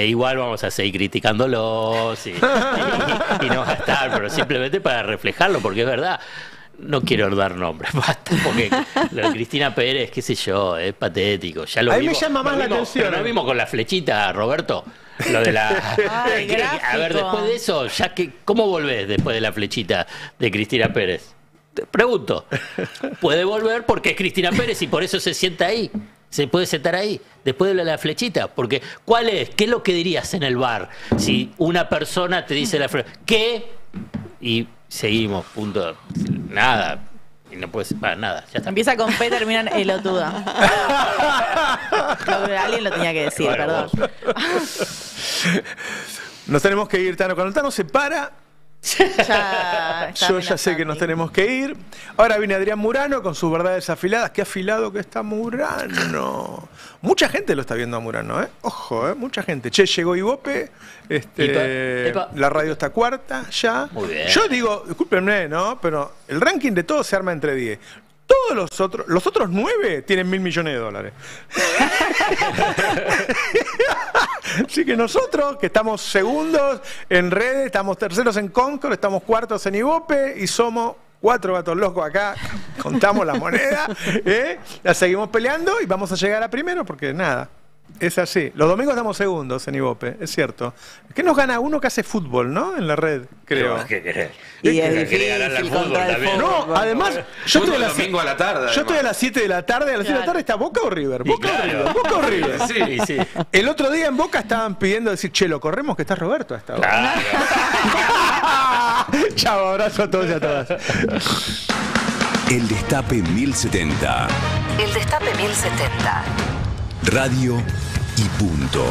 igual vamos a seguir criticándolos y no va a estar, pero simplemente para reflejarlo, porque es verdad. no quiero dar nombres, basta, porque lo de Cristina Pérez, qué sé yo, es patético. Ya lo a mí vimos, me llama más la atención. Pero no vimos con la flechita, Roberto. Lo de la. Ay, a ver, después de eso, ya que, ¿cómo volvés después de la flechita de Cristina Pérez? Te pregunto. Puede volver porque es Cristina Pérez y por eso se sienta ahí. Se puede sentar ahí, después de la flechita. Porque, ¿cuál es? ¿Qué es lo que dirías en el bar? Si una persona te dice la flechita, ¿qué? Y seguimos, punto. Nada. Y no puede ser nada. Ya está. Empieza con P, termina en elotuda. Alguien lo tenía que decir, bueno, perdón. Nos tenemos que ir, Tano. Cuando el Tano se para, yo ya sé que nos tenemos que ir. Ahora viene Adrián Murano con sus verdades afiladas. Qué afilado que está Murano. Mucha gente lo está viendo a Murano, ¿eh? Ojo, mucha gente. Che, llegó Ibope. Epa. La radio está cuarta ya. Muy bien. Yo digo, discúlpenme, ¿no? Pero el ranking de todos se arma entre 10. Todos los otros 9 tienen $1.000 millones. Así que nosotros, que estamos segundos en redes, estamos terceros en Concord, estamos cuartos en Ibope y somos 4 gatos locos acá. Contamos las monedas, la seguimos peleando y vamos a llegar a primero porque nada. Es así. Los domingos damos segundos en Ibope, es cierto. ¿Qué nos gana uno que hace fútbol, no? En la red, creo. ¿Qué querés? Y es difícil contra el fútbol. No, además, yo estoy domingo a la tarde. Yo estoy a las 7 de la tarde. A las 7 de la tarde está Boca o River. Boca o River. Boca o River. Sí, sí. El otro día en Boca estaban pidiendo decir, che, lo corremos que está Roberto a esta hora. Claro. Chao, abrazo a todos y a todas. El Destape 1070. El Destape 1070. Radio y punto.